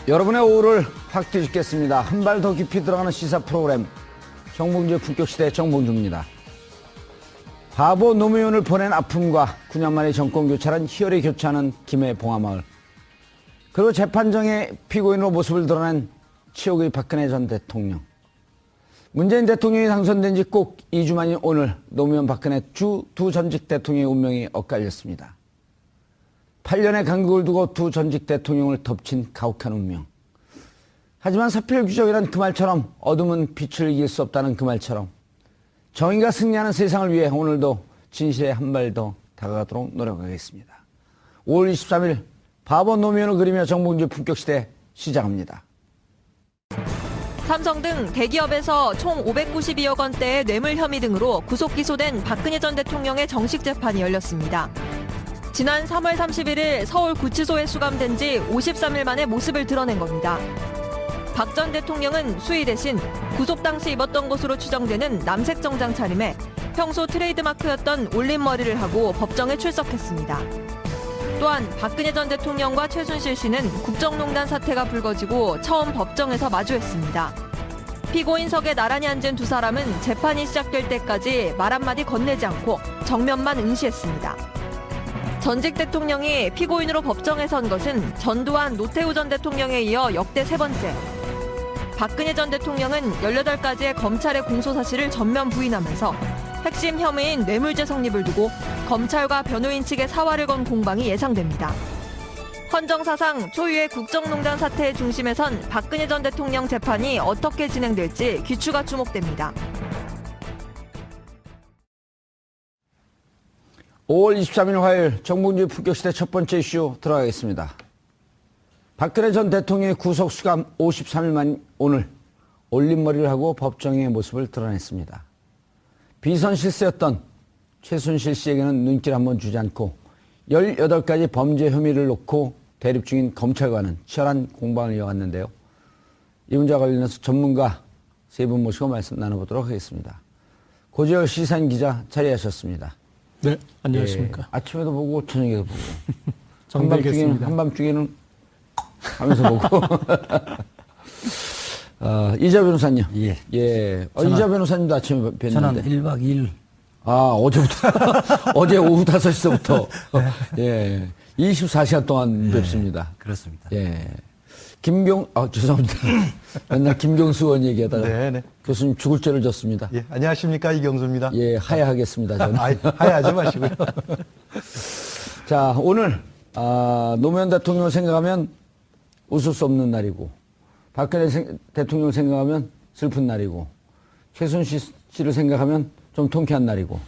여러분의 오후를 확 뒤집겠습니다. 한 발 더 깊이 들어가는 시사 프로그램 정봉주의 품격시대 정봉주입니다. 바보 노무현을 보낸 아픔과 9년 만에 정권 교체한 희열이 교차하는 김해 봉화마을, 그리고 재판정의 피고인으로 모습을 드러낸 치욕의 박근혜 전 대통령. 문재인 대통령이 당선된 지 꼭 2주 만인 오늘 노무현 박근혜 두 전직 대통령의 운명이 엇갈렸습니다. 8년의 간극을 두고 두 전직 대통령을 덮친 가혹한 운명. 하지만 사필규정이란 그 말처럼 어둠은 빛을 이길 수 없다는 그 말처럼 정의가 승리하는 세상을 위해 오늘도 진실에 한 발 더 다가가도록 노력하겠습니다. 5월 23일 바보 노무현을 그리며 정봉주 품격시대 시작합니다. 삼성 등 대기업에서 총 592억 원대의 뇌물 혐의 등으로 구속 기소된 박근혜 전 대통령의 정식 재판이 열렸습니다. 지난 3월 31일 서울 구치소에 수감된 지 53일 만에 모습을 드러낸 겁니다. 박 전 대통령은 수의 대신 구속 당시 입었던 것으로 추정되는 남색 정장 차림에 평소 트레이드마크였던 올림머리를 하고 법정에 출석했습니다. 또한 박근혜 전 대통령과 최순실 씨는 국정농단 사태가 불거지고 처음 법정에서 마주했습니다. 피고인석에 나란히 앉은 두 사람은 재판이 시작될 때까지 말 한마디 건네지 않고 정면만 응시했습니다. 전직 대통령이 피고인으로 법정에 선 것은 전두환, 노태우 전 대통령에 이어 역대 세 번째. 박근혜 전 대통령은 18가지의 검찰의 공소 사실을 전면 부인하면서 핵심 혐의인 뇌물죄 성립을 두고 검찰과 변호인 측의 사활을 건 공방이 예상됩니다. 헌정사상 초유의 국정농단 사태의 중심에 선 박근혜 전 대통령 재판이 어떻게 진행될지 귀추가 주목됩니다. 5월 23일 화요일 정봉주의 품격시대 첫 번째 이슈 들어가겠습니다. 박근혜 전 대통령의 구속 수감 53일 만 오늘 올림머리를 하고 법정의 모습을 드러냈습니다. 비선 실세였던 최순실 씨에게는 눈길 한번 주지 않고 18가지 범죄 혐의를 놓고 대립 중인 검찰과는 치열한 공방을 이어갔는데요. 이 문제와 관련해서 전문가 세 분 모시고 말씀 나눠보도록 하겠습니다. 고재열 시사인 기자 자리하셨습니다. 네, 안녕하십니까. 예, 아침에도 보고 저녁에도 보고 정말겠습니다. 한밤중에는 하면서 보고 이자 변호사님. 예. 예. 이자 변호사님도 아침에 뵀는데. 저는 1박 2일. 어제부터. 어제 오후 5시서부터. 예. 24시간 동안 뵙습니다. 그렇습니다. 예. 죄송합니다. 맨날 김경수 의원 얘기하다가. 네네. 교수님 죽을 죄를 졌습니다. 예, 안녕하십니까. 이경수입니다. 예, 하야하겠습니다. 저는. 하야하지 마시고요. 자, 오늘, 노무현 대통령을 생각하면 웃을 수 없는 날이고, 박근혜 대통령을 생각하면 슬픈 날이고, 최순실 씨를 생각하면 좀 통쾌한 날이고.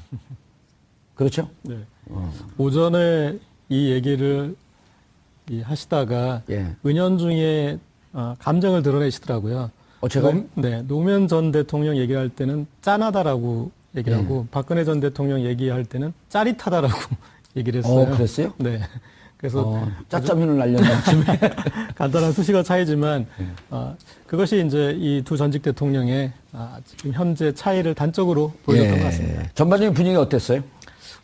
그렇죠? 네. 오전에 이 얘기를 하시다가 예. 은연중에 감정을 드러내시더라고요. 제가요? 네, 노무현 전 대통령 얘기할 때는 짠하다라고 얘기를 하고 박근혜 전 대통령 얘기할 때는 짜릿하다라고 얘기를 했어요. 그랬어요? 네. 그래서 짜짜면을 날렸나 아침에. 간단한 수식어 차이지만 그것이 이제 이 두 전직 대통령의 지금 현재 차이를 단적으로 보여줬던 것 같습니다. 전반적인 분위기가 어땠어요?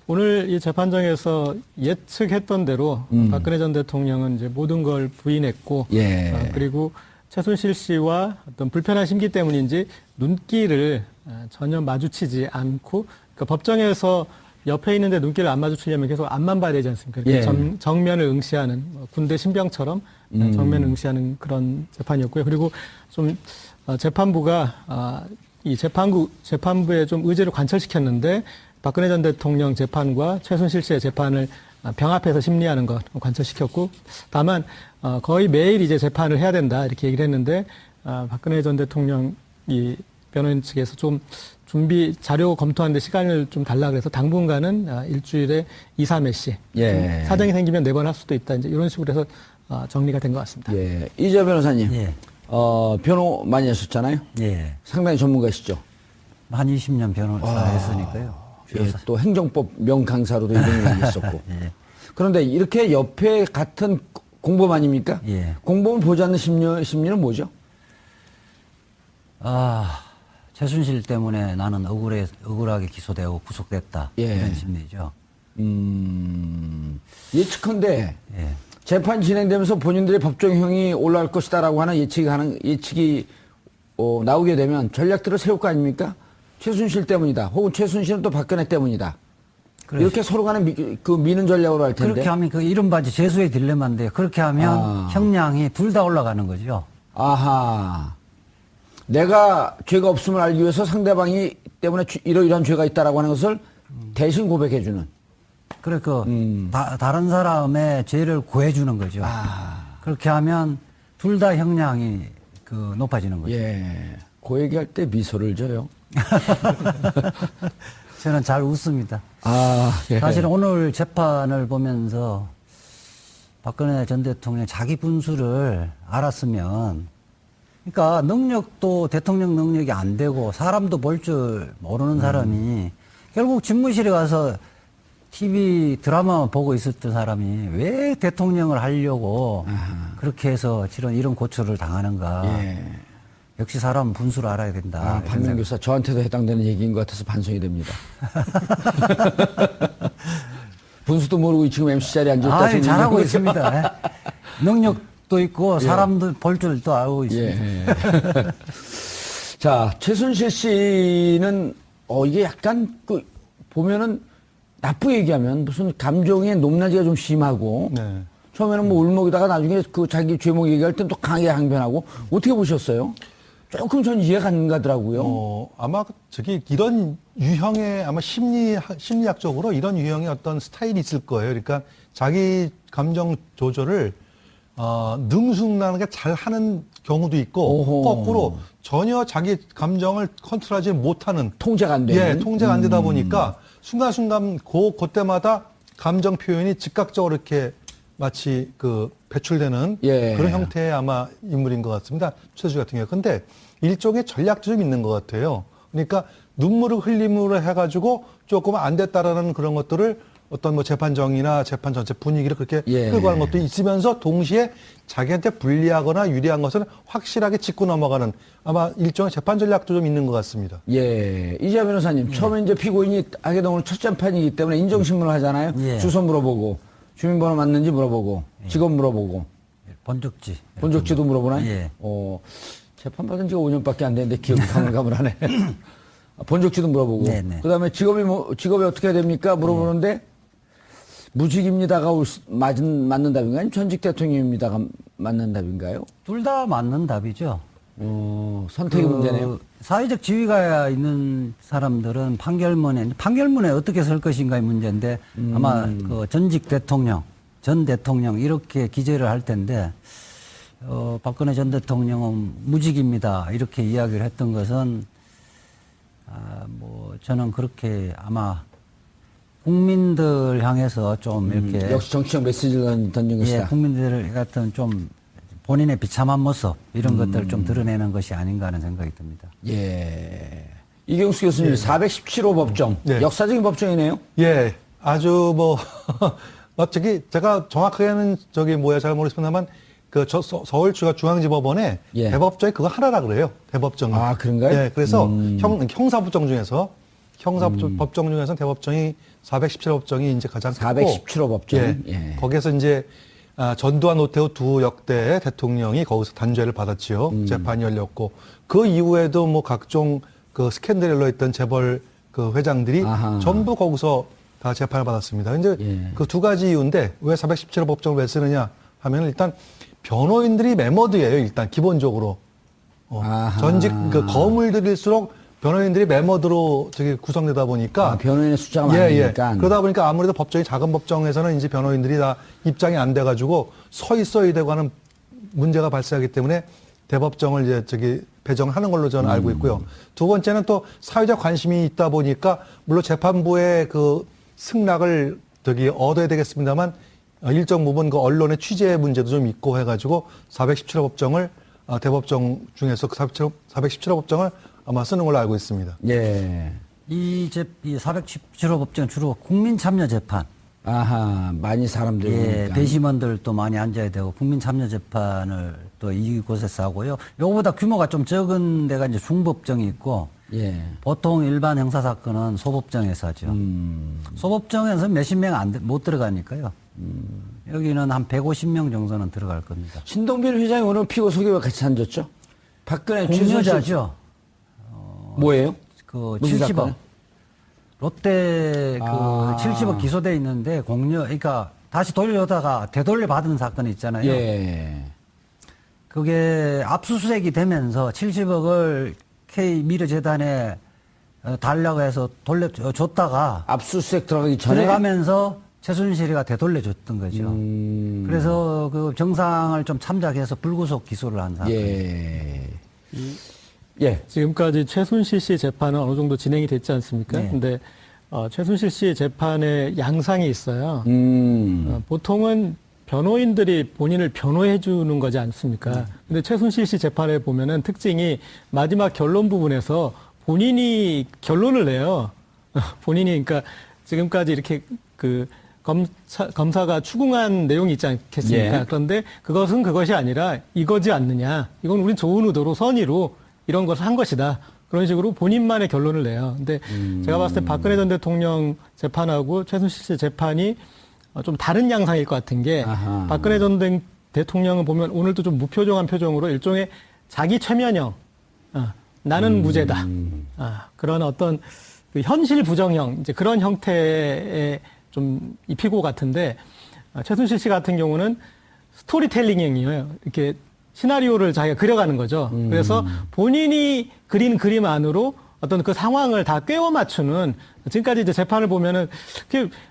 오늘 이 재판정에서 예측했던 대로 박근혜 전 대통령은 이제 모든 걸 부인했고, 예. 그리고 최순실 씨와 어떤 불편한 심기 때문인지 눈길을 전혀 마주치지 않고, 그러니까 법정에서 옆에 있는데 눈길을 안 마주치려면 계속 앞만 봐야 되지 않습니까? 예. 정면을 응시하는 군대 신병처럼 정면을 응시하는 그런 재판이었고요. 그리고 좀 재판부가 이 재판부의 좀 의제를 관철시켰는데. 박근혜 전 대통령 재판과 최순실 씨의 재판을 병합해서 심리하는 것 관철시켰고, 다만 거의 매일 이제 재판을 해야 된다 이렇게 얘기를 했는데 박근혜 전 대통령 이 변호인 측에서 좀 준비 자료 검토하는데 시간을 좀 달라 그래서 당분간은 일주일에 2, 3회씩 예. 사정이 생기면 매번 할 수도 있다 이제 이런 식으로 해서 정리가 된 것 같습니다. 예. 이자 변호사님. 예. 변호 많이 하셨잖아요. 예. 상당히 전문가시죠. 한 20년 변호사 했으니까요. 예, 또 행정법 명강사로도 이름이 있었고. 예. 그런데 이렇게 옆에 같은 공범 아닙니까? 예. 공범을 보지 않는 심리는 뭐죠? 최순실 때문에 나는 억울하게 기소되고 구속됐다. 예. 이런 심리죠. 예측컨대 예. 재판 진행되면서 본인들의 법정형이 올라갈 것이다라고 하는 예측이 나오게 되면 전략들을 세울 거 아닙니까? 최순실 때문이다. 혹은 최순실은 또 박근혜 때문이다. 그래서 이렇게 서로 간에 미는 전략으로 할 텐데. 그렇게 하면 그 이른바 재수의 딜레마인데 그렇게 하면 형량이 둘 다 올라가는 거죠. 아하. 내가 죄가 없음을 알기 위해서 상대방이 때문에 이러이러한 죄가 있다라고 하는 것을 대신 고백해주는. 그래 다른 사람의 죄를 고해주는 거죠. 그렇게 하면 둘 다 형량이 높아지는 거죠. 예. 그 얘기할 때 미소를 줘요. 저는 잘 웃습니다. 예. 사실 오늘 재판을 보면서 박근혜 전 대통령 자기 분수를 알았으면, 그러니까 능력도 대통령 능력이 안 되고 사람도 볼 줄 모르는 사람이 결국 집무실에 가서 TV 드라마만 보고 있었던 사람이 왜 대통령을 하려고 그렇게 해서 이런 고초를 당하는가. 예. 역시 사람은 분수를 알아야 된다. 박명 교사 저한테도 해당되는 얘기인 것 같아서 반성이 됩니다. 분수도 모르고 지금 MC 자리에 앉아있다. 잘하고 있습니다. 능력도 있고 사람도 볼 줄도 알고 있습니다. 예. 자, 최순실 씨는 이게 약간 보면은 나쁘게 얘기하면 무슨 감정의 높낮이가 좀 심하고 네. 처음에는 뭐 울먹이다가 나중에 자기 죄목 얘기할 땐 또 강하게 항변하고 어떻게 보셨어요? 조금 전 이해가 안 가더라고요. 아마 이런 유형의 아마 심리학적으로 이런 유형의 어떤 스타일이 있을 거예요. 그러니까 자기 감정 조절을 능숙하게 잘 하는 경우도 있고 오호. 거꾸로 전혀 자기 감정을 컨트롤하지 못하는 통제가 안 되는. 예, 통제가 안 되다 보니까 순간순간 그때마다 감정 표현이 즉각적으로 이렇게 마치 배출되는 예. 그런 형태의 아마 인물인 것 같습니다. 최수지 같은 경우. 근데 일종의 전략도 좀 있는 것 같아요. 그러니까 눈물을 흘림으로 해가지고 조금 안 됐다라는 그런 것들을 어떤 뭐 재판정이나 재판 전체 분위기를 그렇게 예. 끌고 가는 것도 있으면서 동시에 자기한테 불리하거나 유리한 것을 확실하게 짚고 넘어가는 아마 일종의 재판 전략도 좀 있는 것 같습니다. 예. 이재 변호사님, 처음에 이제 피고인이 하게 된 오늘 첫 재판이기 때문에 인정신문을 하잖아요. 예. 주소 물어보고, 주민번호 맞는지 물어보고, 직업 물어보고, 본적지. 본적지도 물어보나요? 예. 재판 받은 지가 5년밖에 안 됐는데 기억이 가물가물하네. 본적지도 물어보고. 네네. 그 다음에 직업이 어떻게 해야 됩니까? 물어보는데, 무직입니다가 맞는 답인가요? 아니면 전직 대통령입니다가 맞는 답인가요? 둘 다 맞는 답이죠. 선택의 문제네요. 사회적 지위가 있는 사람들은 판결문에 어떻게 쓸 것인가의 문제인데 아마 전직 대통령, 전 대통령 이렇게 기재를 할 텐데 박근혜 전 대통령은 무직입니다 이렇게 이야기를 했던 것은 저는 그렇게 아마 국민들 향해서 좀 이렇게 역시 정치적 메시지를 던진 것이다. 국민들 같은 좀 본인의 비참한 모습 이런 것들을 좀 드러내는 것이 아닌가 하는 생각이 듭니다. 예. 이경수 교수님, 417호 법정. 네. 역사적인 법정이네요. 예, 아주 제가 정확하게는 잘 모르겠습니다만 서울 중앙지법원에 예. 대법정이 그거 하나라 그래요. 대법정. 아, 그런가요? 예, 그래서 형사법정 중에서 대법정이 417법정이 이제 가장 크고 417호 법정. 예, 예. 거기에서 이제 전두환, 노태우 두 역대 대통령이 거기서 단죄를 받았지요. 재판이 열렸고 그 이후에도 뭐 각종 스캔들에 흘러있던 재벌 회장들이 아하. 전부 거기서 다 재판을 받았습니다. 이제 예. 그 두 가지 이유인데 왜 417호 법정을 왜 쓰느냐 하면 일단 변호인들이 매머드예요. 일단 기본적으로 아하. 전직 거물들일수록 변호인들이 매머드로 구성되다 보니까 변호인의 숫자가 많으니까. 그러다 보니까 아무래도 법정이 작은 법정에서는 이제 변호인들이 다 입장이 안 돼가지고 서 있어야 되고 하는 문제가 발생하기 때문에 대법정을 이제 배정하는 걸로 저는 알고 있고요. 두 번째는 또 사회적 관심이 있다 보니까 물론 재판부의 승낙을 얻어야 되겠습니다만 일정 부분 언론의 취재 문제도 좀 있고 해가지고 417호 법정을 대법정 중에서 417호 법정을 아마 쓰는 걸로 알고 있습니다. 예. 이 417호 법정 주로 국민 참여 재판. 아하, 많이 사람들이 오니까. 배심원들도 많이 앉아야 되고 국민 참여 재판을 또 이곳에서 하고요. 요거보다 규모가 좀 적은 데가 이제 중법정이 있고 예. 보통 일반 형사 사건은 소법정에서 하죠. 소법정에서 몇십 명 못 들어가니까요. 여기는 한 150명 정도는 들어갈 겁니다. 신동빈 회장이 오늘 피고 소개와 같이 앉았죠? 박근혜 공여자죠. 뭐예요? 그 무슨 70억. 사건? 롯데 그 아. 70억 기소돼 있는데 그러니까 다시 돌려다가 되돌려 받은 사건이 있잖아요. 예. 그게 압수수색이 되면서 70억을 K 미르재단에 달라고 해서 돌려줬다가 압수수색 들어가기 전에 들어가면서 최순실이가 되돌려줬던 거죠. 그래서 그 정상을 좀 참작해서 불구속 기소를 한 사건. 예. 예. 지금까지 최순실 씨 재판은 어느 정도 진행이 됐지 않습니까? 네. 근데 최순실 씨 재판에 양상이 있어요. 보통은 변호인들이 본인을 변호해 주는 거지 않습니까? 근데 최순실 씨 재판에 보면은 특징이 마지막 결론 부분에서 본인이 결론을 내요. 본인이 그러니까 지금까지 이렇게 그 검사가 추궁한 내용이 있지 않겠습니까? 예. 그런데 그것은 그것이 아니라 이거지 않느냐. 이건 우린 좋은 의도로 선의로 이런 것을 한 것이다. 그런 식으로 본인만의 결론을 내요. 근데 제가 봤을 때 박근혜 전 대통령 재판하고 최순실 씨 재판이 좀 다른 양상일 것 같은 게 아하. 박근혜 전 대통령은 보면 오늘도 좀 무표정한 표정으로 일종의 자기 최면형, 나는 무죄다. 그런 어떤 그 현실 부정형, 이제 그런 형태의 좀 입히고 같은데 최순실 씨 같은 경우는 스토리텔링형이에요. 이렇게 시나리오를 자기가 그려가는 거죠. 그래서 본인이 그린 그림 안으로 어떤 그 상황을 다 꿰어 맞추는 지금까지 이제 재판을 보면은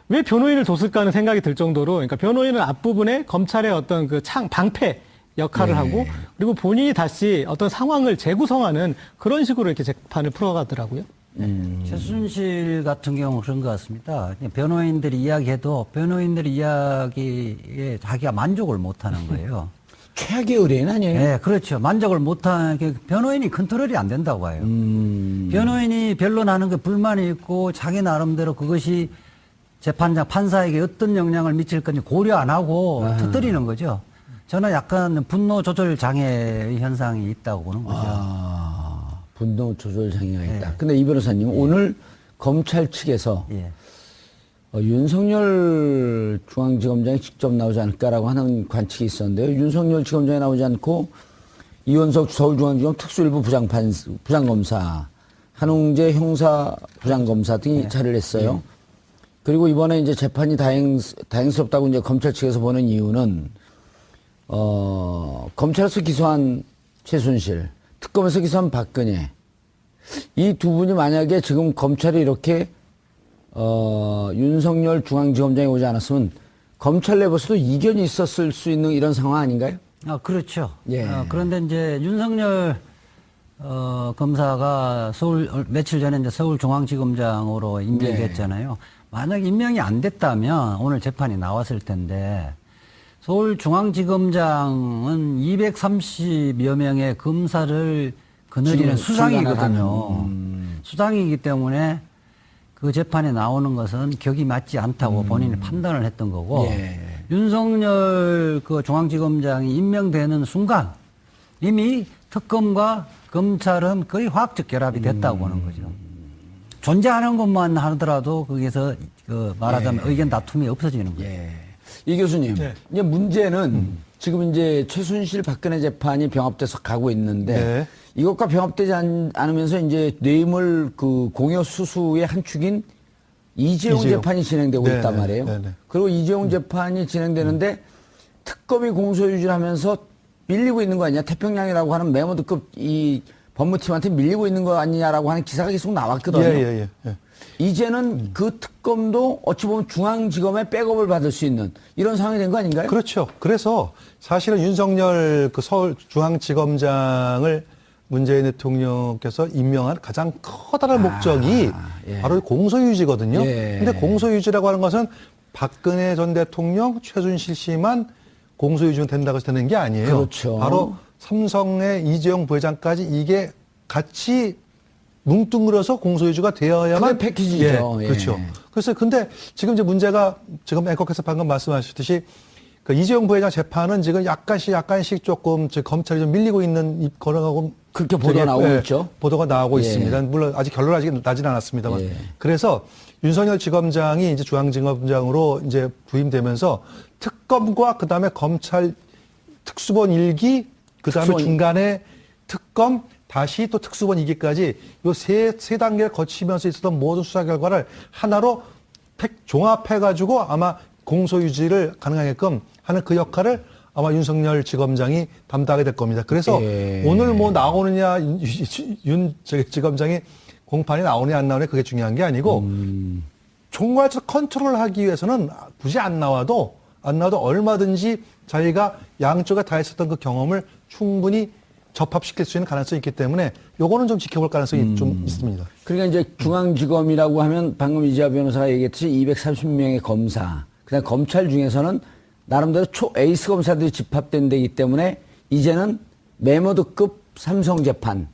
왜 변호인을 뒀을까 하는 생각이 들 정도로 그러니까 변호인은 앞부분에 검찰의 어떤 그 방패 역할을 하고 그리고 본인이 다시 어떤 상황을 재구성하는 그런 식으로 이렇게 재판을 풀어가더라고요. 최순실 같은 경우 그런 것 같습니다. 변호인들이 이야기해도 변호인들의 이야기에 자기가 만족을 못 하는 거예요. 최악의 의뢰인 아니에요? 네, 그렇죠. 만족을 못하는 게 변호인이 컨트롤이 안 된다고 해요. 변호인이 변론하는 게 불만이 있고 자기 나름대로 그것이 재판장 판사에게 어떤 영향을 미칠 건지 고려 안 하고 터뜨리는 거죠. 저는 약간 분노 조절 장애의 현상이 있다고 보는 거죠. 분노 조절 장애가 있다. 네. 근데 이 변호사님 오늘 검찰 측에서 예. 윤석열 중앙지검장이 직접 나오지 않을까라고 하는 관측이 있었는데요. 윤석열 지검장이 나오지 않고 이원석 서울중앙지검 특수일부 부장검사, 한웅재 형사부장검사 등이 자리를 했어요. 그리고 이번에 이제 재판이 다행스럽다고 이제 검찰 측에서 보는 이유는 검찰에서 기소한 최순실, 특검에서 기소한 박근혜, 이 두 분이 만약에 지금 검찰이 이렇게 윤석열 중앙지검장이 오지 않았으면 검찰 내부에서도 이견이 있었을 수 있는 이런 상황 아닌가요? 그렇죠. 예. 그런데 이제 윤석열 검사가 며칠 전에 이제 서울중앙지검장으로 임명됐잖아요. 만약 임명이 안 됐다면 오늘 재판이 나왔을 텐데 서울중앙지검장은 230여 명의 검사를 거느리는 수장이거든요. 수장이기 때문에 그 재판에 나오는 것은 격이 맞지 않다고 본인이 판단을 했던 거고 윤석열 그 중앙지검장이 임명되는 순간 이미 특검과 검찰은 거의 화학적 결합이 됐다고 보는 거죠. 존재하는 것만 하더라도 거기서 그 말하자면 의견 다툼이 없어지는 거예요. 이 교수님, 네. 이제 문제는 지금 이제 최순실 박근혜 재판이 병합돼서 가고 있는데 네. 이것과 병합되지 않으면서 이제 뇌물 그 공여 수수의 한 축인 이재용 재판이 진행되고 네, 있단 네, 말이에요. 네, 네. 그리고 이재용 재판이 진행되는데 특검이 공소유지를 하면서 밀리고 있는 거 아니냐. 태평양이라고 하는 메모드급 이 법무팀한테 밀리고 있는 거 아니냐라고 하는 기사가 계속 나왔거든요. 예. 이제는 그 특검도 어찌 보면 중앙지검의 백업을 받을 수 있는 이런 상황이 된 거 아닌가요? 그렇죠. 그래서 사실은 윤석열 그 서울중앙지검장을 문재인 대통령께서 임명한 가장 커다란 목적이 바로 공소유지거든요. 근데 공소유지라고 하는 것은 박근혜 전 대통령, 최순실 씨만 공소유지가 된다고 해서 되는 게 아니에요. 그렇죠. 바로 삼성의 이재용 부회장까지 이게 같이 뭉뚱그려서 공소유지가 되어야만 그게 패키지죠. 그렇죠. 그래서 근데 지금 이제 문제가 지금 앵커께서 방금 말씀하셨듯이 그 이재용 부회장 재판은 지금 약간씩 조금 검찰이 좀 밀리고 있는 걸어가고 그렇게 보도가 나오고 있죠. 보도가 나오고 예. 있습니다. 물론 아직 결론 아직 나진 않았습니다만. 예. 그래서 윤석열 지검장이 이제 중앙지검장으로 이제 부임되면서 특검과 그다음에 검찰 특수본 1기, 그다음에 특수본- 중간에 특검, 다시 또 특수본 2기까지 요 세 단계를 거치면서 있었던 모든 수사 결과를 하나로 종합해가지고 아마 공소 유지를 가능하게끔 하는 그 역할을 아마 윤석열 지검장이 담당하게 될 겁니다. 그래서 예. 오늘 뭐 나오느냐 지검장이 공판이 나오느냐 안 나오느냐 그게 중요한 게 아니고 총괄적 컨트롤하기 위해서는 굳이 안 나와도 얼마든지 자기가 양쪽에 다 했었던 그 경험을 충분히 접합시킬 수 있는 가능성이 있기 때문에 요거는 좀 지켜볼 가능성이 좀 있습니다. 그러니까 이제 중앙지검이라고 하면 방금 이재화 변호사가 얘기했듯이 230명의 검사, 그다음 검찰 중에서는 나름대로 에이스 검사들이 집합된 데이기 때문에 이제는 메모드급 삼성 재판,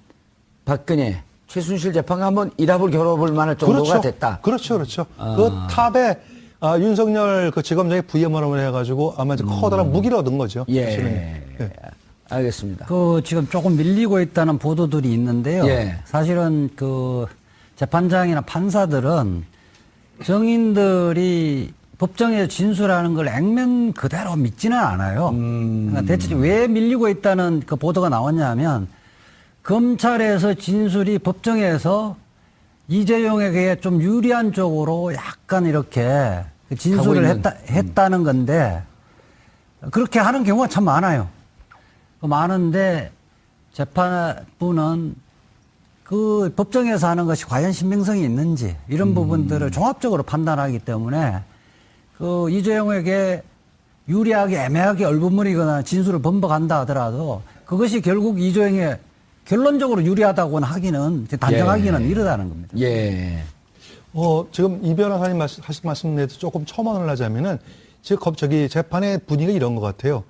박근혜, 최순실 재판과 한번 일합을 겨뤄볼 만할 정도가 됐다. 그렇죠. 그 탑에 윤석열 그 지검장이 부임을 해가지고 아마 이제 커다란 무기를 얻은 거죠. 예. 사실은. 예. 알겠습니다. 그 지금 조금 밀리고 있다는 보도들이 있는데요. 예. 사실은 그 재판장이나 판사들은 정인들이 법정에서 진술하는 걸 액면 그대로 믿지는 않아요. 그러니까 대체 왜 밀리고 있다는 그 보도가 나왔냐 하면 검찰에서 진술이 법정에서 이재용에게 좀 유리한 쪽으로 약간 이렇게 진술을 했다는 건데 그렇게 하는 경우가 참 많아요. 많은데 재판부는 그 법정에서 하는 것이 과연 신빙성이 있는지 이런 부분들을 종합적으로 판단하기 때문에 그 이재용에게 유리하게 애매하게 얼버무리거나 진술을 번복한다 하더라도 그것이 결국 이재용에 결론적으로 유리하다고는 하기는 단정하기는 이르다는 겁니다. 예. 지금 이 변호사님 하신 말씀 내에서 조금 첨언을 하자면은 지금 재판의 분위기가 이런 것 같아요.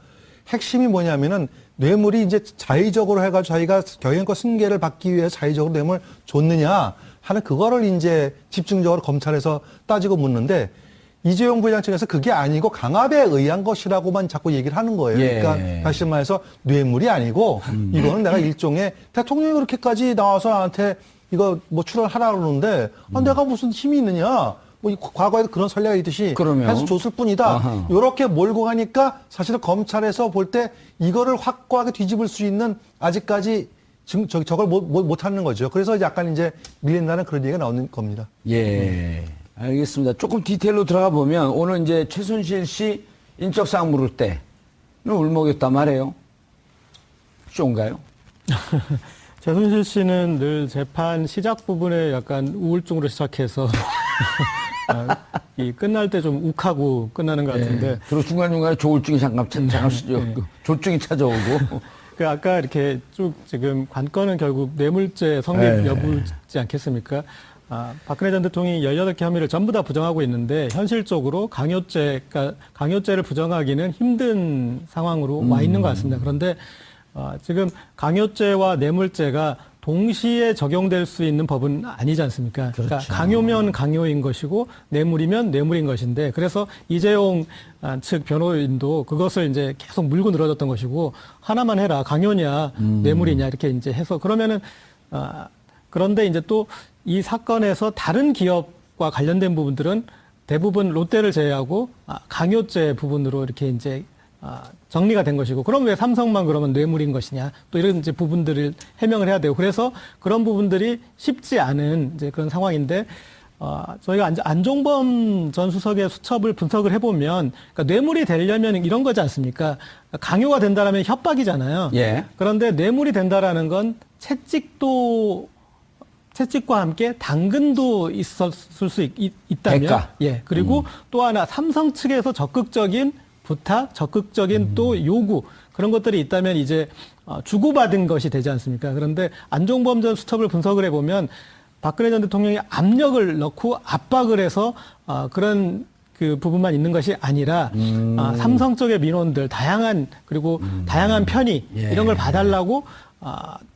핵심이 뭐냐면은 뇌물이 이제 자의적으로 해가지고 자기가 경영권 승계를 받기 위해서 자의적으로 뇌물을 줬느냐 하는 그거를 이제 집중적으로 검찰에서 따지고 묻는데 이재용 부회장 측에서 그게 아니고 강압에 의한 것이라고만 자꾸 얘기를 하는 거예요. 예. 그러니까 다시 말해서 뇌물이 아니고 이거는 내가 일종의 대통령이 그렇게까지 나와서 나한테 이거 뭐 출연하라 그러는데 내가 무슨 힘이 있느냐. 뭐 과거에도 그런 설례가 있듯이 그러면. 해서 줬을 뿐이다. 이렇게 몰고 가니까 사실은 검찰에서 볼 때 이거를 확고하게 뒤집을 수 있는 아직까지 저걸 못하는 거죠. 그래서 약간 이제 밀린다는 그런 얘기가 나오는 겁니다. 예. 알겠습니다. 조금 디테일로 들어가 보면 오늘 이제 최순실 씨 인적사항 물을 때는 울먹였단 말이에요. 쇼인가요? 최순실 씨는 늘 재판 시작 부분에 약간 우울증으로 시작해서 이 끝날 때 좀 욱하고 끝나는 것 같은데. 그리고 중간중간에 조울증이 잠깐씩 조증이 찾아오고. 그 아까 이렇게 쭉 지금 관건은 결국 뇌물죄 성립 네. 여부지 않겠습니까? 박근혜 전 대통령이 18개 혐의를 전부 다 부정하고 있는데 현실적으로 강요죄를 부정하기는 힘든 상황으로 와 있는 것 같습니다. 그런데 지금 강요죄와 뇌물죄가 동시에 적용될 수 있는 법은 아니지 않습니까? 그러니까 강요면 강요인 것이고 뇌물이면 뇌물인 것인데 그래서 이재용 측 변호인도 그것을 이제 계속 물고 늘어졌던 것이고 하나만 해라 강요냐 뇌물이냐 이렇게 이제 해서 그러면은 그런데 이제 또 이 사건에서 다른 기업과 관련된 부분들은 대부분 롯데를 제외하고 강요죄 부분으로 이렇게 이제 정리가 된 것이고 그럼 왜 삼성만 그러면 뇌물인 것이냐 또 이런 이제 부분들을 해명을 해야 되고 그래서 그런 부분들이 쉽지 않은 이제 그런 상황인데 저희가 안종범 전 수석의 수첩을 분석을 해보면 그러니까 뇌물이 되려면 이런 거지 않습니까? 강요가 된다라면 협박이잖아요. 예. 그런데 뇌물이 된다라는 건 채찍과 함께 당근도 있었을 수 있다면, 대가. 예. 그리고 또 하나 삼성 측에서 적극적인 부탁, 적극적인 또 요구 그런 것들이 있다면 이제 주고받은 것이 되지 않습니까? 그런데 안종범 전 수첩을 분석을 해보면 박근혜 전 대통령이 압력을 넣고 압박을 해서 그런 그 부분만 있는 것이 아니라 삼성 쪽의 민원들 다양한 그리고 다양한 편의 예. 이런 걸 봐달라고